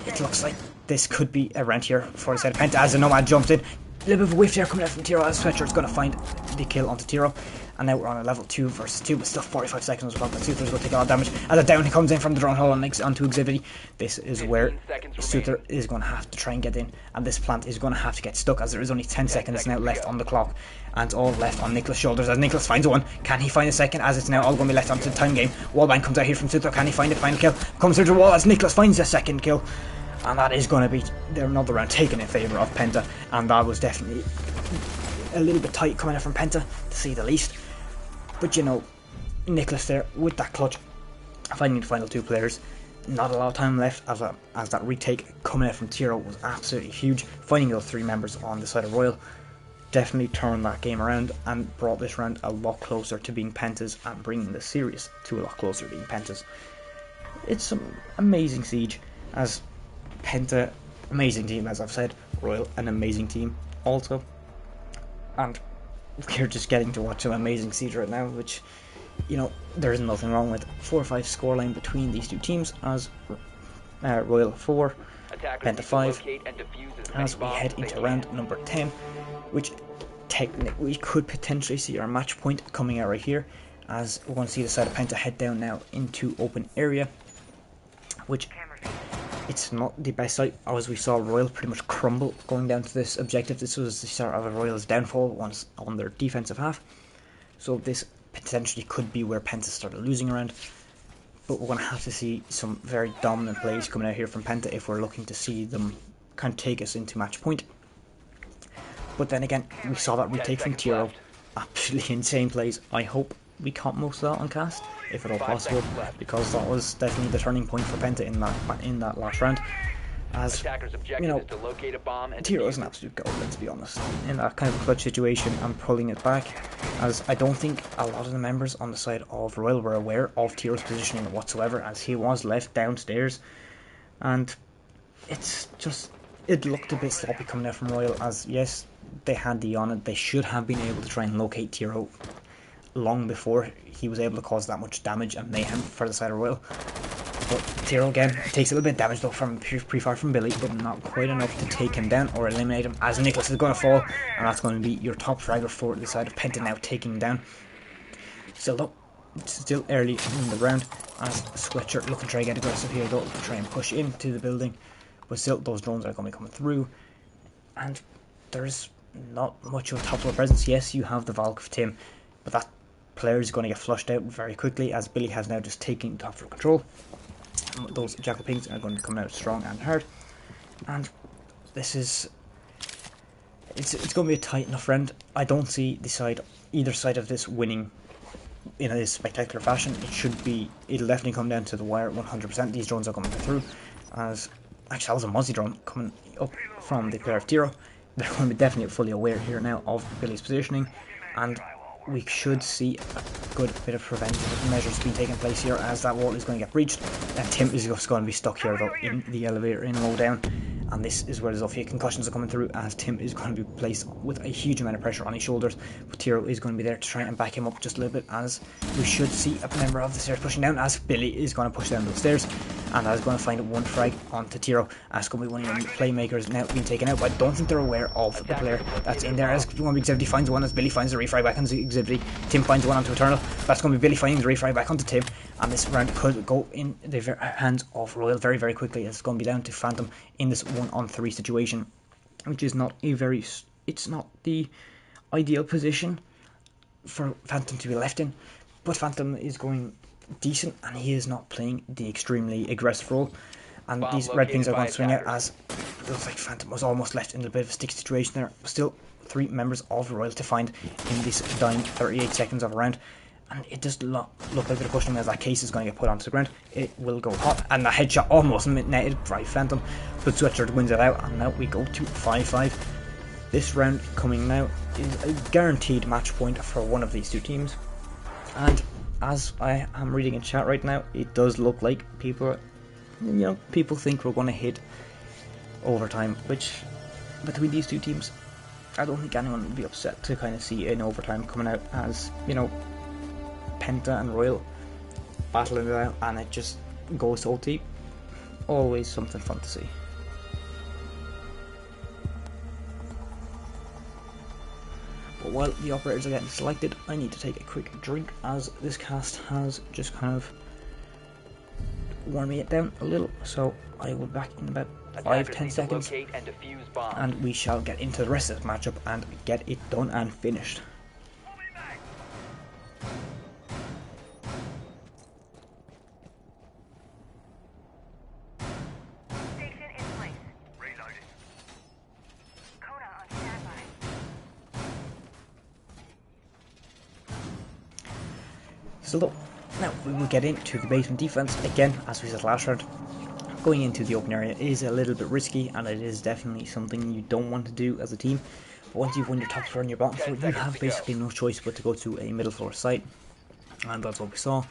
it looks like this could be a round here for the side of Penta, as the Nomad jumps in. A little bit of a whiff there coming out from Tiro, as Sweatshirt's going to find the kill onto Tiro. And now we're on a level 2 versus 2, but still 45 seconds as well. But Suther's going to take a lot of damage as a down he comes in from the drone hole onto Exhibit. This is where Suther is going to have to try and get in, and this plant is going to have to get stuck, as there is only 10 seconds now left on the clock, and it's all left on Nicholas' shoulders, as Nicholas finds one. Can he find a second, as it's now all going to be left onto the time game. Wallbang comes out here from Suther. Can he find a final kill? Comes through the wall as Nicholas finds a second kill, and that is going to be another round taken in favour of Penta, and that was definitely a little bit tight coming out from Penta, to say the least. But, you know, Nicholas there with that clutch, finding the final two players. Not a lot of time left, as that retake coming out from Tiro was absolutely huge. Finding those three members on the side of Royal definitely turned that game around and brought this round a lot closer to being Penta's, and bringing the series to a lot closer to being Penta's. It's some amazing siege, as Penta, amazing team, as I've said. Royal, an amazing team also. And we're just getting to watch an amazing siege right now, which, you know, there's nothing wrong with. 4-5 scoreline between these two teams, as Royal 4, Penta 5, as we head into round number 10, which technically we could potentially see our match point coming out right here, as we're going to see the side of Penta head down now into open area, which it's not the best sight, as we saw Royal pretty much crumble going down to this objective. This was the start of a Royal's downfall once on their defensive half, so this potentially could be where Penta started losing around. But we're going to have to see some very dominant plays coming out here from Penta if we're looking to see them kind of take us into match point. But then again, we saw that retake from Tiro, absolutely insane plays. I hope we caught most of that on cast, if at all possible, because that was definitely the turning point for Penta in that last round. as, Attacker's you objective know, is to locate a bomb and Tiro is defuse an it. absolute goal, let's be honest. In that kind of clutch situation, I'm pulling it back, as I don't think a lot of the members on the side of Royal were aware of Tiro's positioning whatsoever, as he was left downstairs, and it's just, it looked a bit sloppy coming out from Royal, as yes, they had the on it, they should have been able to try and locate Tiro long before he was able to cause that much damage and mayhem for the side of Royal. But Tiro again takes a little bit of damage though from pre-fire from Billy, but not quite enough to take him down or eliminate him, as Nicholas is going to fall, and that's going to be your top fragger for the side of Penta now, taking him down. Still though, it's still early in the round, as Sweatshirt looking to try to get aggressive here though, to try and push into the building, but still those drones are going to be coming through, and there's not much of a top floor presence. Yes, you have the Valk of Tim, but that player is going to get flushed out very quickly, as Billy has now just taken top floor control. Those Jackal Pings are going to come out strong and hard, and this is it's going to be a tight enough round. I don't see either side of this winning in a spectacular fashion. It'll definitely come down to the wire 100%. These drones are coming through, as actually that was a Mozzie drone coming up from the player of Tiro. They're going to be definitely fully aware here now of Billy's positioning, and we should see a good bit of preventative measures being taken place here, as that wall is going to get breached, and Tim is just going to be stuck here though in the elevator in low down, and this is where the Zofia concussions are coming through, as Tim is going to be placed with a huge amount of pressure on his shoulders, but Tiro is going to be there to try and back him up just a little bit, as we should see a member of the stairs pushing down, as Billy is going to push down those stairs, and that is going to find one frag onto Tiro, as going to be one of your playmakers now being taken out, but I don't think they're aware of the player that's in there, as one Exhibity finds one, as Billy finds the refrag back onto Exhibity, Tim finds one onto Eternal, that's going to be Billy finding the refrag back onto Tim, and this round could go in the hands of Royal very, very quickly, as it's going to be down to Phantom in this 1-on-3 situation, which is not it's not the ideal position for Phantom to be left in, but Phantom is going decent, and he is not playing the extremely aggressive role, and Bomb these red pings are going to swing out, attackers. as it looks like Phantom was almost left in a bit of a sticky situation there. Still 3 members of Royal to find in this dying 38 seconds of a round, and it does look like they're pushing, as that case is going to get put onto the ground. It will go hot, and the headshot almost netted by Phantom, but Sweatshirt wins it out, and now we go to 5-5. This round coming now is a guaranteed match point for one of these two teams, and as I am reading in chat right now, it does look like people think we're going to hit overtime, which between these two teams, I don't think anyone would be upset to kind of see an overtime coming out, as Penta and Royal battling it out, and it just goes to OT. Always something fun to see. But while the operators are getting selected, I need to take a quick drink, as this cast has just kind of worn me down a little, so I will be back in about 5-10 seconds, and we shall get into the rest of this matchup and get it done and finished. So now we will get into the basement defense again, as we said last round. Going into the open area is a little bit risky, and it is definitely something you don't want to do as a team. But once you've won your top floor and your bottom floor, you have basically no choice but to go to a middle floor site, and that's what we saw.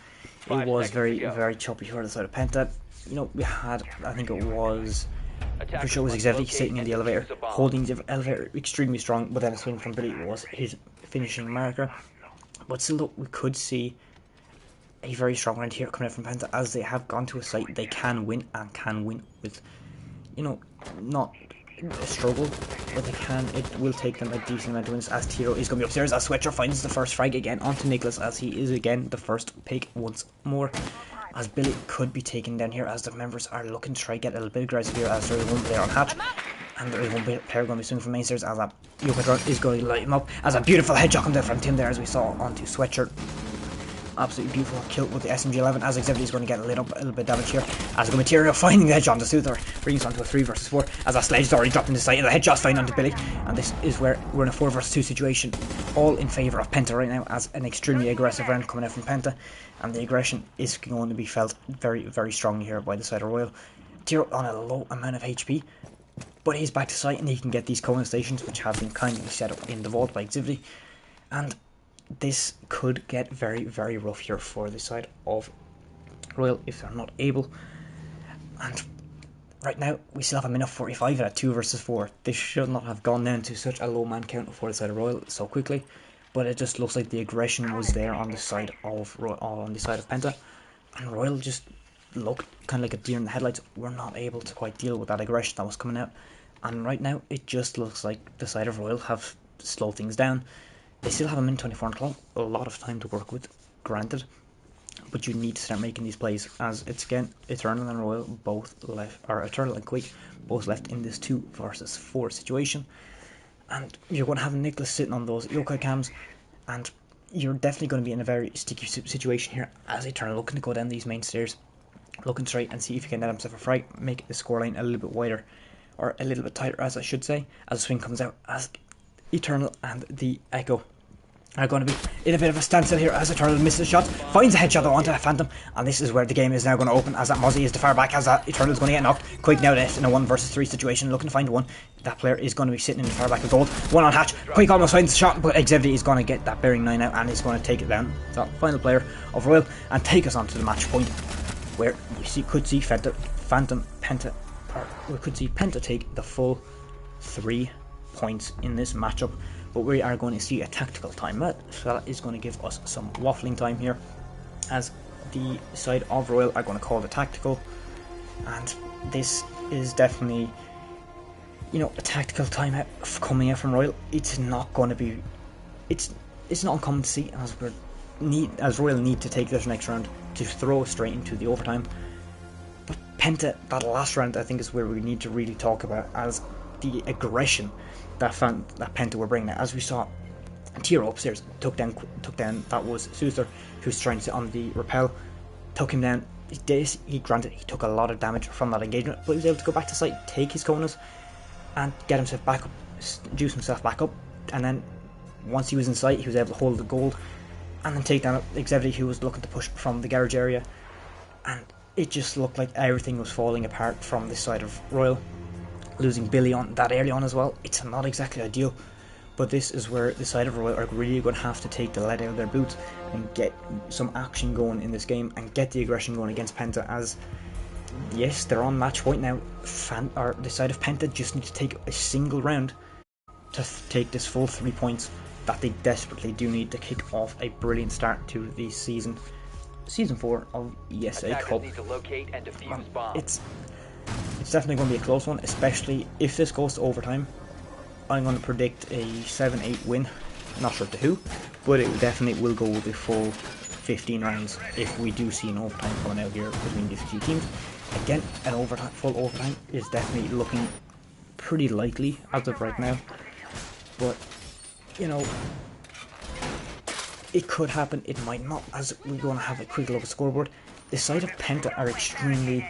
It was very, very choppy for the side of Penta. We had, I think it was, for sure it was Xavier sitting in the elevator, holding the elevator extremely strong, but then a swing from Billy was his finishing marker. But still though, we could see a very strong round here coming out from Penta, as they have gone to a site they can win, and can win with, not a struggle, but it will take them a decent amount of wins, as Tiro is going to be upstairs, as Sweatshirt finds the first frag again onto Nicholas, as he is again the first pick once more, as Billy could be taken down here, as the members are looking to try to get a little bit aggressive here, as there is one player on hatch, and there is one player going to be swinging from main stairs, as that Yokotron is going to light him up, as a beautiful headshot comes out from Tim there, as we saw, onto Sweatshirt. Absolutely beautiful kill with the SMG-11, as Exhibit is going to get lit up a little bit of damage here, as the material finding the headshot onto Soother, brings us onto a 3 versus 4, as that sledge is already dropped into sight, and the headshot's finding onto Billy, and this is where we're in a 4 versus 2 situation, all in favour of Penta right now, as an extremely aggressive round coming out from Penta, and the aggression is going to be felt very, very strongly here by the side of Royal, Tiro on a low amount of HP, but he's back to sight and he can get these Kona stations, which have been kindly set up in the vault by Activity. And this could get very, very rough here for the side of Royal if they're not able. And right now, we still have a minute 45 at 2 versus 4. This should not have gone down to such a low man count for the side of Royal so quickly, but it just looks like the aggression was there on the side of Penta, and Royal just looked kind of like a deer in the headlights. We're not able to quite deal with that aggression that was coming out, and right now it just looks like the side of Royal have slowed things down. They still have a minute 24 on the clock, a lot of time to work with, granted, but you need to start making these plays, as it's again Eternal and Royal both left, or Eternal and Quake both left in this 2 versus 4 situation, and you're going to have Nicholas sitting on those yokai cams, and you're definitely going to be in a very sticky situation here as Eternal looking to go down these main stairs, looking straight and see if he can net himself a frag, make the scoreline a little bit wider, or a little bit tighter as I should say, as the swing comes out, as Eternal and the Echo are going to be in a bit of a standstill here as Eternal misses a shot, finds a headshot though onto a Phantom, and this is where the game is now going to open, as that Mozzie is to far back, as that Eternal is going to get knocked. Quake now left in a 1 versus 3 situation, looking to find one. That player is going to be sitting in the far back of gold, one on hatch. Quake almost finds the shot, but Exevity is going to get that bearing 9 out and is going to take it down. So final player of Royal, and take us on to the match point, where we could see Penta take the full 3 points in this matchup. But we are going to see a tactical timeout, so that is going to give us some waffling time here, as the side of Royal are going to call the tactical, and this is definitely, you know, a tactical timeout coming out from Royal. It's not going to be, it's not uncommon to see, as Royal need to take this next round to throw straight into the overtime. But Penta, that last round, I think is where we need to really talk about, as the aggression that Penta were bringing out. As we saw, Tiro upstairs took down, that was Suther, who's trying to sit on the rappel, took him down. He granted he took a lot of damage from that engagement, but he was able to go back to site, take his Konas, and get himself back up, juice himself back up, and then once he was in sight, he was able to hold the gold, and then take down Exevity, who was looking to push from the garage area, and it just looked like everything was falling apart from this side of Royal. Losing Billy on that early on as well, it's not exactly ideal, but this is where the side of Royal are really going to have to take the lead out of their boots and get some action going in this game and get the aggression going against Penta, as yes, they're on match point now. The side of Penta just need to take a single round to take this full 3 points that they desperately do need to kick off a brilliant start to the season 4 of ESA Cup. Need to locate and defuse bombs. It's definitely going to be a close one, especially if this goes to overtime. I'm going to predict a 7-8 win. Not sure to who, but it definitely will go the full 15 rounds if we do see an overtime coming out here between these two teams. Again, full overtime is definitely looking pretty likely as of right now, but you know, it could happen, it might not, as we're going to have a quick look at the scoreboard. The side of Penta are extremely,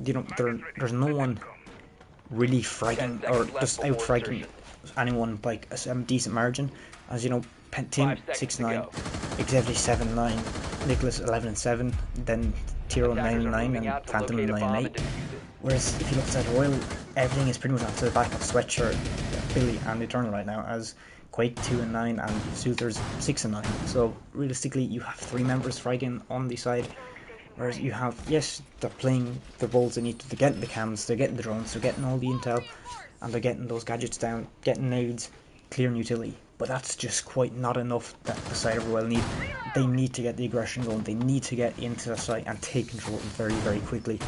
you know, there's no one really fragging or just out fragging anyone by a decent margin, as you know, Tim 6-9, Exevity 7-9, Nicholas 11-7, then Tiro 9-9, and Phantom 9-8. Whereas if you look at Royal, everything is pretty much onto the back of Sweatshirt, Billy, and Eternal right now, as Quake 2-9 and Suther's 6-9. So realistically, you have 3 members fragging on the side. Whereas you have, yes, they're playing the roles they need to. They're getting the cams, they're getting the drones, they're getting all the intel, and they're getting those gadgets down, getting nades, clearing utility. But that's just quite not enough that the side of Royal need. They need to get the aggression going, they need to get into the site and take control very, very quickly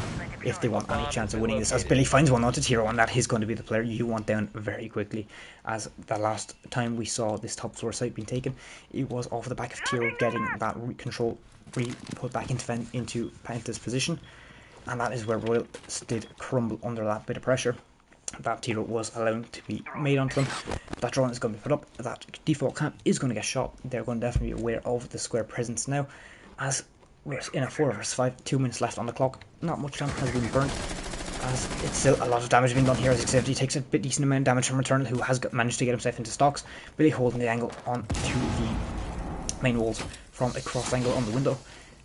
if they want any chance of winning this. As Billy finds one onto Tiro, and that is going to be the player you want down very quickly. As the last time we saw this top floor site being taken, it was off the back of Tiro getting that control put back into Penta's position, and that is where Royal did crumble under that bit of pressure that Tiro was allowed to be made onto them. That drone is going to be put up, that default camp is going to get shot. They're going to definitely be aware of the square presence now, as we're in a 4 vs 5, 2 minutes left on the clock. Not much time has been burnt, as it's still a lot of damage being done here, as Exevity takes a bit decent amount of damage from Eternal, who has managed to get himself into stocks. Billy holding the angle onto the main walls from a cross angle on the window,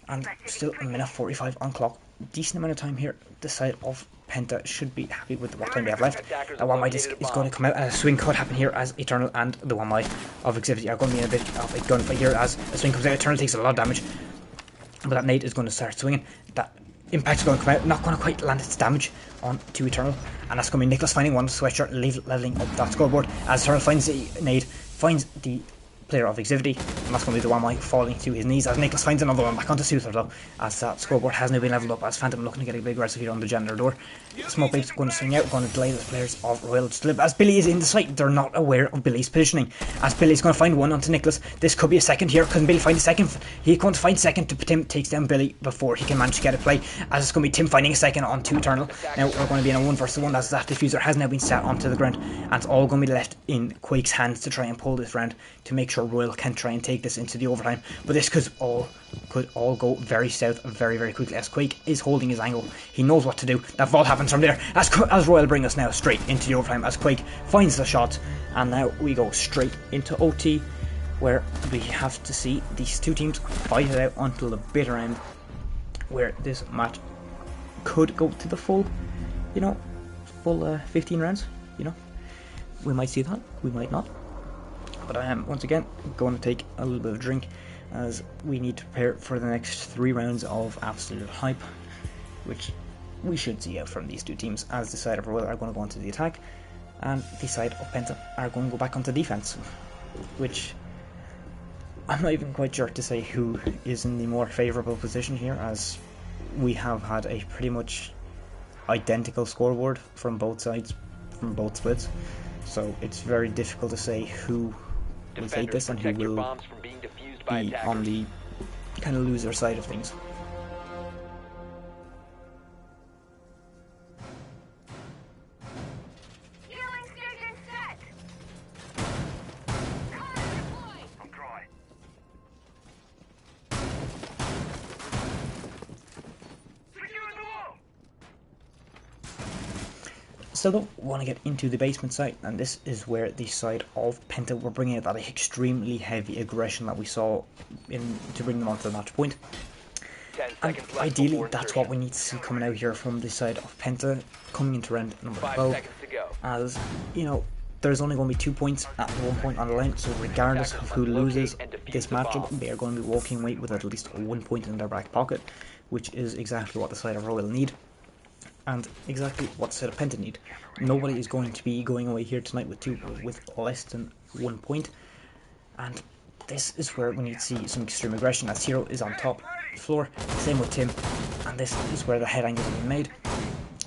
and still a minute 45 on clock. decent amount of time here. The side of Penta should be happy with what time they have left. That one disc is going to come out, and a swing could happen here as Eternal and the one of Exhibit are going to be in a bit of a gunfight here as a swing comes out. Eternal takes a lot of damage, but that nade is going to start swinging. That impact is going to come out, not going to quite land its damage on to Eternal, and that's going to be Nicholas finding one Sweatshirt, leveling up that scoreboard as Eternal finds the nade, finds the player of Exhibity, and that's going to be the one falling to his knees as Nicholas finds another one back onto Suther though, as that scoreboard has now been leveled up as Phantom looking to get a big aggressive here on the janitor door. Smoke Babe's going to swing out, going to delay the players of Royal to live as Billy is in the site. They're not aware of Billy's positioning as Billy's going to find one onto Nicholas. This could be a second here. Can Billy find a second? He's going to find second to Tim takes down Billy before he can manage to get a play, as it's going to be Tim finding a second onto Eternal. Now we're going to be in a 1 versus 1 as that diffuser has now been set onto the ground, and it's all going to be left in Quake's hands to try and pull this round to make sure Royal can try and take this into the overtime. But this could all go very south very quickly as Quake is holding his angle. He knows what to do. That vault happens from there as Royal bring us now straight into the overtime as Quake finds the shot, and now we go straight into OT where we have to see these two teams fight it out until the bitter end, where this match could go to the full 15 rounds. We might see that, we might not. But I am once again going to take a little bit of a drink as we need to prepare for the next 3 rounds of absolute hype, which we should see out from these two teams, as the side of Royal are going to go onto the attack and the side of Penta are going to go back onto defense, which I'm not even quite sure to say who is in the more favourable position here, as we have had a pretty much identical scoreboard from both sides, from both splits, so it's very difficult to say who will take this and who will be on the kind of loser side of things. Still don't want to get into the basement side, and this is where the side of Penta were bringing out that extremely heavy aggression that we saw to bring them onto the match point. And ideally that's what we need to see coming out here from the side of Penta coming into round number 12, as there's only going to be 2 points at 1 point on the line, so regardless of who loses this matchup, they are going to be walking away with at least 1 point in their back pocket, which is exactly what the side of Royal need. And exactly what the side of Penta need. Nobody is going to be going away here tonight with less than 1 point, and this is where we need to see some extreme aggression, as Hero is on top floor, same with Tim, and this is where the head angles are being made,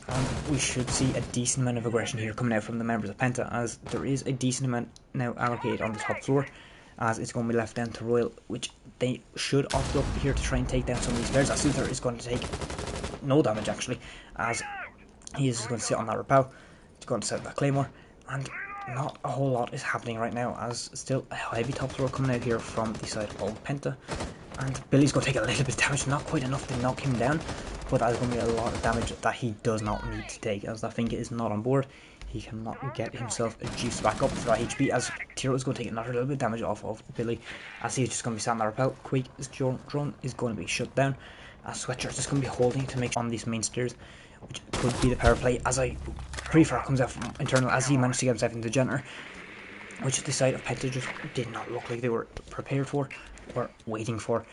and we should see a decent amount of aggression here coming out from the members of Penta, as there is a decent amount now allocated on the top floor, as it's going to be left down to Royal, which they should opt up here to try and take down some of these players, as Suther is going to take no damage actually, as he is going to sit on that repel, he's going to set that claymore, and not a whole lot is happening right now, as still a heavy top throw coming out here from the side of Penta, and Billy's going to take a little bit of damage, not quite enough to knock him down, but that is going to be a lot of damage that he does not need to take, as that finger is not on board. He cannot get himself juiced back up to that HP, as Tiro is going to take another little bit of damage off of Billy, as he's just going to be sat on that repel. Quake's drone is going to be shut down, as Sweatshirt is just going to be holding to make on these main stairs, which could be the power play, as a pre-fire comes out from Internal, as he managed to get himself into the janitor, which the side of Penta just did not look like they were prepared for or waiting for.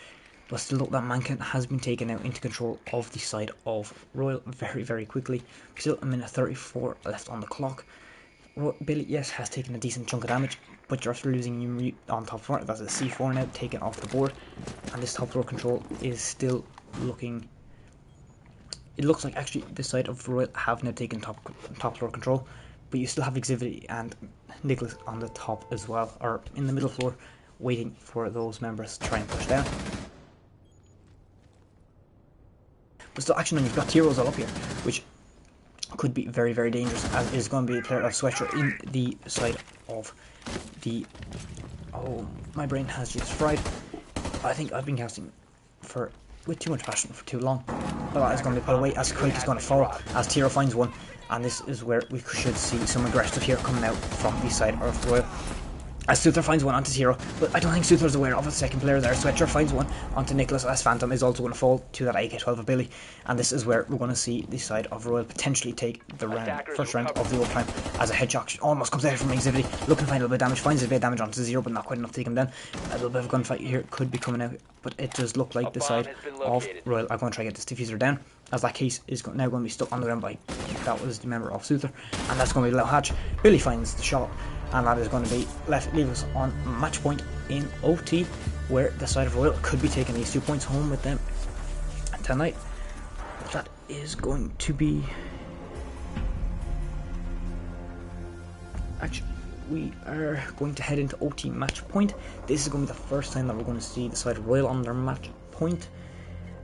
But still, that mankin has been taken out into control of the side of Royal very quickly. Still a minute 34 left on the clock. Billy, yes, has taken a decent chunk of damage, but you're after losing Yumri on top floor. That's a C4 now taken off the board, and this top floor control is still looking. It looks like actually this side of Royal have now taken top floor control, but you still have Exhibit and Nicholas on the top as well, or in the middle floor, waiting for those members to try and push down. But still, actually, you've got T-Rolls all up here, which could be very dangerous, as is going to be a player of Sweatshirt in the side of the... Oh, my brain has just fried. I think I've been casting with too much passion for too long. But that is going to be put away, as Quake is going to fall, as Tiro finds one, and this is where we should see some aggressive here coming out from the side of Royal. As Suther finds one onto Zero, but I don't think Suther's aware of a second player there. Switcher finds one onto Nicholas, as Phantom is also going to fall to that AK-12 of Billy. And this is where we're going to see the side of Royal potentially take the first round of the overtime, as a headshot almost comes out from Exhibity, looking to find a little bit of damage, finds a bit of damage onto Zero, but not quite enough to take him down. A little bit of a gunfight here could be coming out, but it does look like the side of Royal are going to try to get this diffuser down, as that case is now going to be stuck on the ground by, that was the member of Suther, and that's going to be Low Hatch. Billy finds the shot, and that is going to be leave us on match point in OT, where the side of Royal could be taking these 2 points home with them tonight. But that is going to be... Actually, we are going to head into OT match point. This is going to be the first time that we're going to see the side of Royal on their match point.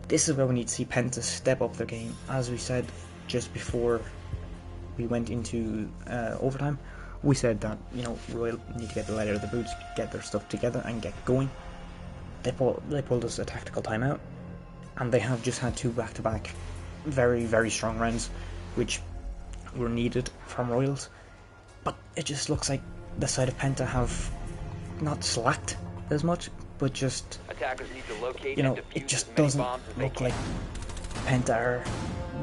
This is where we need to see Penta step up their game. As we said just before we went into overtime, we said that, you know, Royal need to get the light out of the boots, get their stuff together and get going. They pulled us a tactical timeout, and they have just had 2 back-to-back very, very strong rounds, which were needed from Royals. But it just looks like the side of Penta have not slacked as much, but just, you know, it just doesn't look like Penta are...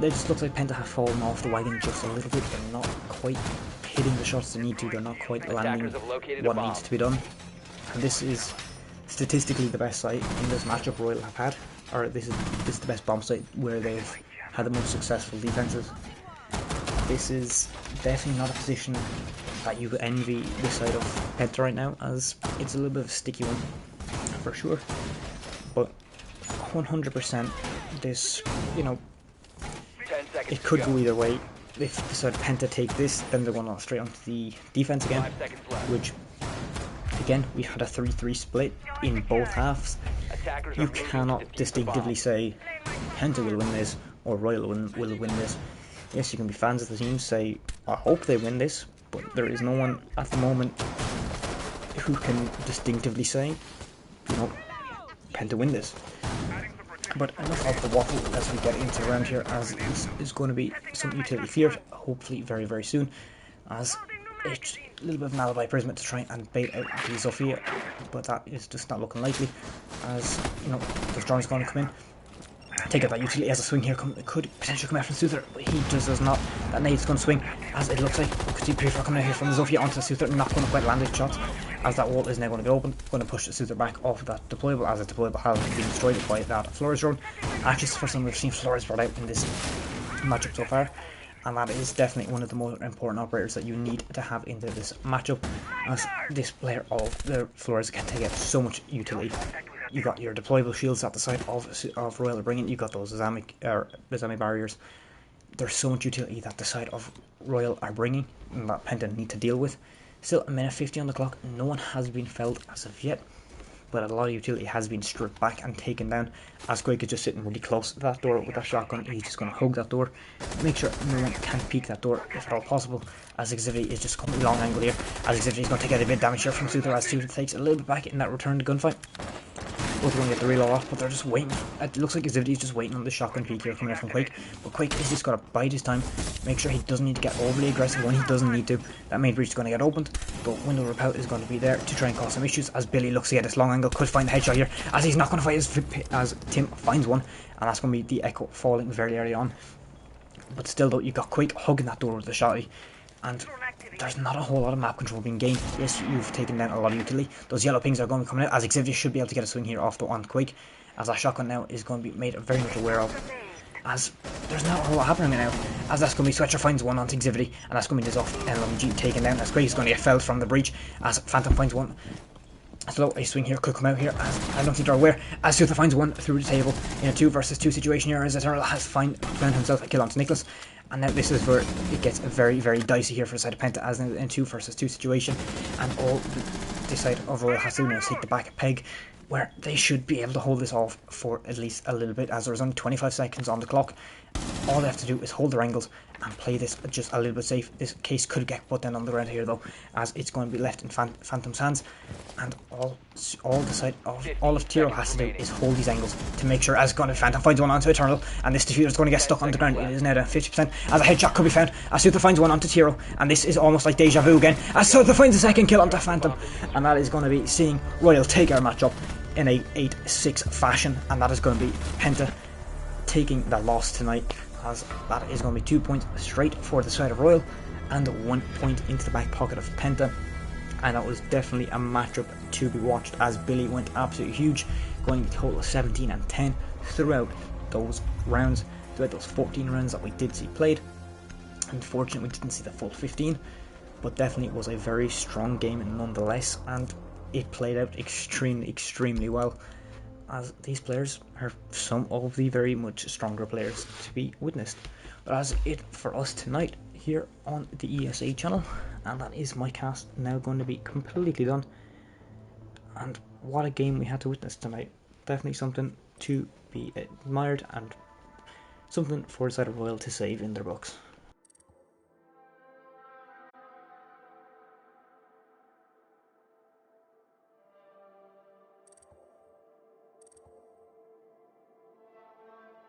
It just looks like Penta have fallen off the wagon just a little bit. They're not quite hitting the shots they need to. They're not quite landing what needs to be done. And this is statistically the best site in this matchup Royal have had. Or this is the best bomb site where they've had the most successful defenses. This is definitely not a position that you envy this side of Penta right now, as it's a little bit of a sticky one for sure. But 100% this, you know, it could go either way. If the side of Penta take this, then they're going straight onto the defense again, which, again, we had a 3-3 split in both halves. You cannot distinctively say Penta will win this or Royal will win this. Yes, you can be fans of the team, say, I hope they win this, but there is no one at the moment who can distinctively say, you know, Penta win this. But enough of the waffle as we get into the round here, as this is going to be some utility feared, hopefully very, very soon, as it's a little bit of an alibi prism to try and bait out the Sophia, but that is just not looking likely, as, you know, there's Johnny's going to come in. Take out that utility as a swing here, could potentially come out from Suther, but he just does not. That nade's going to swing, as it looks like we could see Pre-Fire coming out here from the Zofia onto the Suther, not going to quite land his shots, as that wall is now going to be open, going to push the Suther back off of that deployable, as the deployable has been destroyed by that Flores drone. Actually, it's the first time we've seen Flores brought out in this matchup so far, and that is definitely one of the more important operators that you need to have into this matchup, as this player of the Flores can take out so much utility. You got your deployable shields at the side of Royal bringing. You got those Zamic barriers. There's so much utility that the side of Royal are bringing, and that Penta need to deal with. Still, a minute 50 on the clock. No one has been felled as of yet, but a lot of utility has been stripped back and taken down. As Quake is just sitting really close to that door with that shotgun. He's just going to hug that door, make sure no one can peek that door if at all possible. As Exhibity is just coming long angle here. As Exhibity is going to take out a bit of damage here from Suther, as Suther takes a little bit back in that return to gunfight. Both going to get the reload off, but they're just waiting. It looks like Exhibity is just waiting on the shotgun peek here coming out from Quake. But Quake is just got to bide his time, make sure he doesn't need to get overly aggressive when he doesn't need to. That main breach is going to get opened, but window repel is going to be there to try and cause some issues. As Billy looks to get this long angle, could find the headshot here, as he's not going to fight as Tim finds one, and that's going to be the Echo falling very early on. But still though, you got Quake hugging that door with the shotty, and there's not a whole lot of map control being gained. Yes, you've taken down a lot of utility. Those yellow pings are going to be coming out, as Exhibity should be able to get a swing here off the on Quake, as that shotgun now is going to be made very much aware of, as there's not a whole lot happening now, as that's going to be Switcher finds one onto Exhibity, and that's going to be this off LMG taken down, as Quake is going to get felled from the breach, as Phantom finds one. So a swing here could come out here, as I don't think they're aware, as Suther finds one through the table in a 2 versus 2 situation here, as Eternal has found himself a kill onto Nicholas. And now this is where it gets very, very dicey here for the side of Penta, as in a 2 versus 2 situation, and all the side of Royal has to do now is take the back peg, where they should be able to hold this off for at least a little bit, as there's only 25 seconds on the clock. all they have to do is hold their angles and play this just a little bit safe. This case could get put down on the ground here though, as it's going to be left in Phantom's hands, and all of Tiro has to do is hold these angles to make sure, as it's going to Phantom finds one onto Eternal, and this Diffuser is going to get stuck on the ground. It is now down 50%, as a headshot could be found, as Suther finds one onto Tiro, and this is almost like deja vu again, as Suther finds a second kill onto Phantom, and that is going to be seeing Royal take our matchup in a 8-6 fashion, and that is going to be Penta taking the loss tonight, as that is going to be 2 points straight for the side of Royal and 1 point into the back pocket of Penta. And that was definitely a matchup to be watched, as Billy went absolutely huge, going a total of 17 and 10 throughout those rounds, throughout those 14 rounds that we did see played. Unfortunately, we didn't see the full 15, but definitely it was a very strong game nonetheless, and it played out extremely well, as these players are some of the very much stronger players to be witnessed. But that's it for us tonight here on the ESA channel, and that is my cast now going to be completely done. And what a game we had to witness tonight. Definitely something to be admired, and something for the side of Royal to save in their books.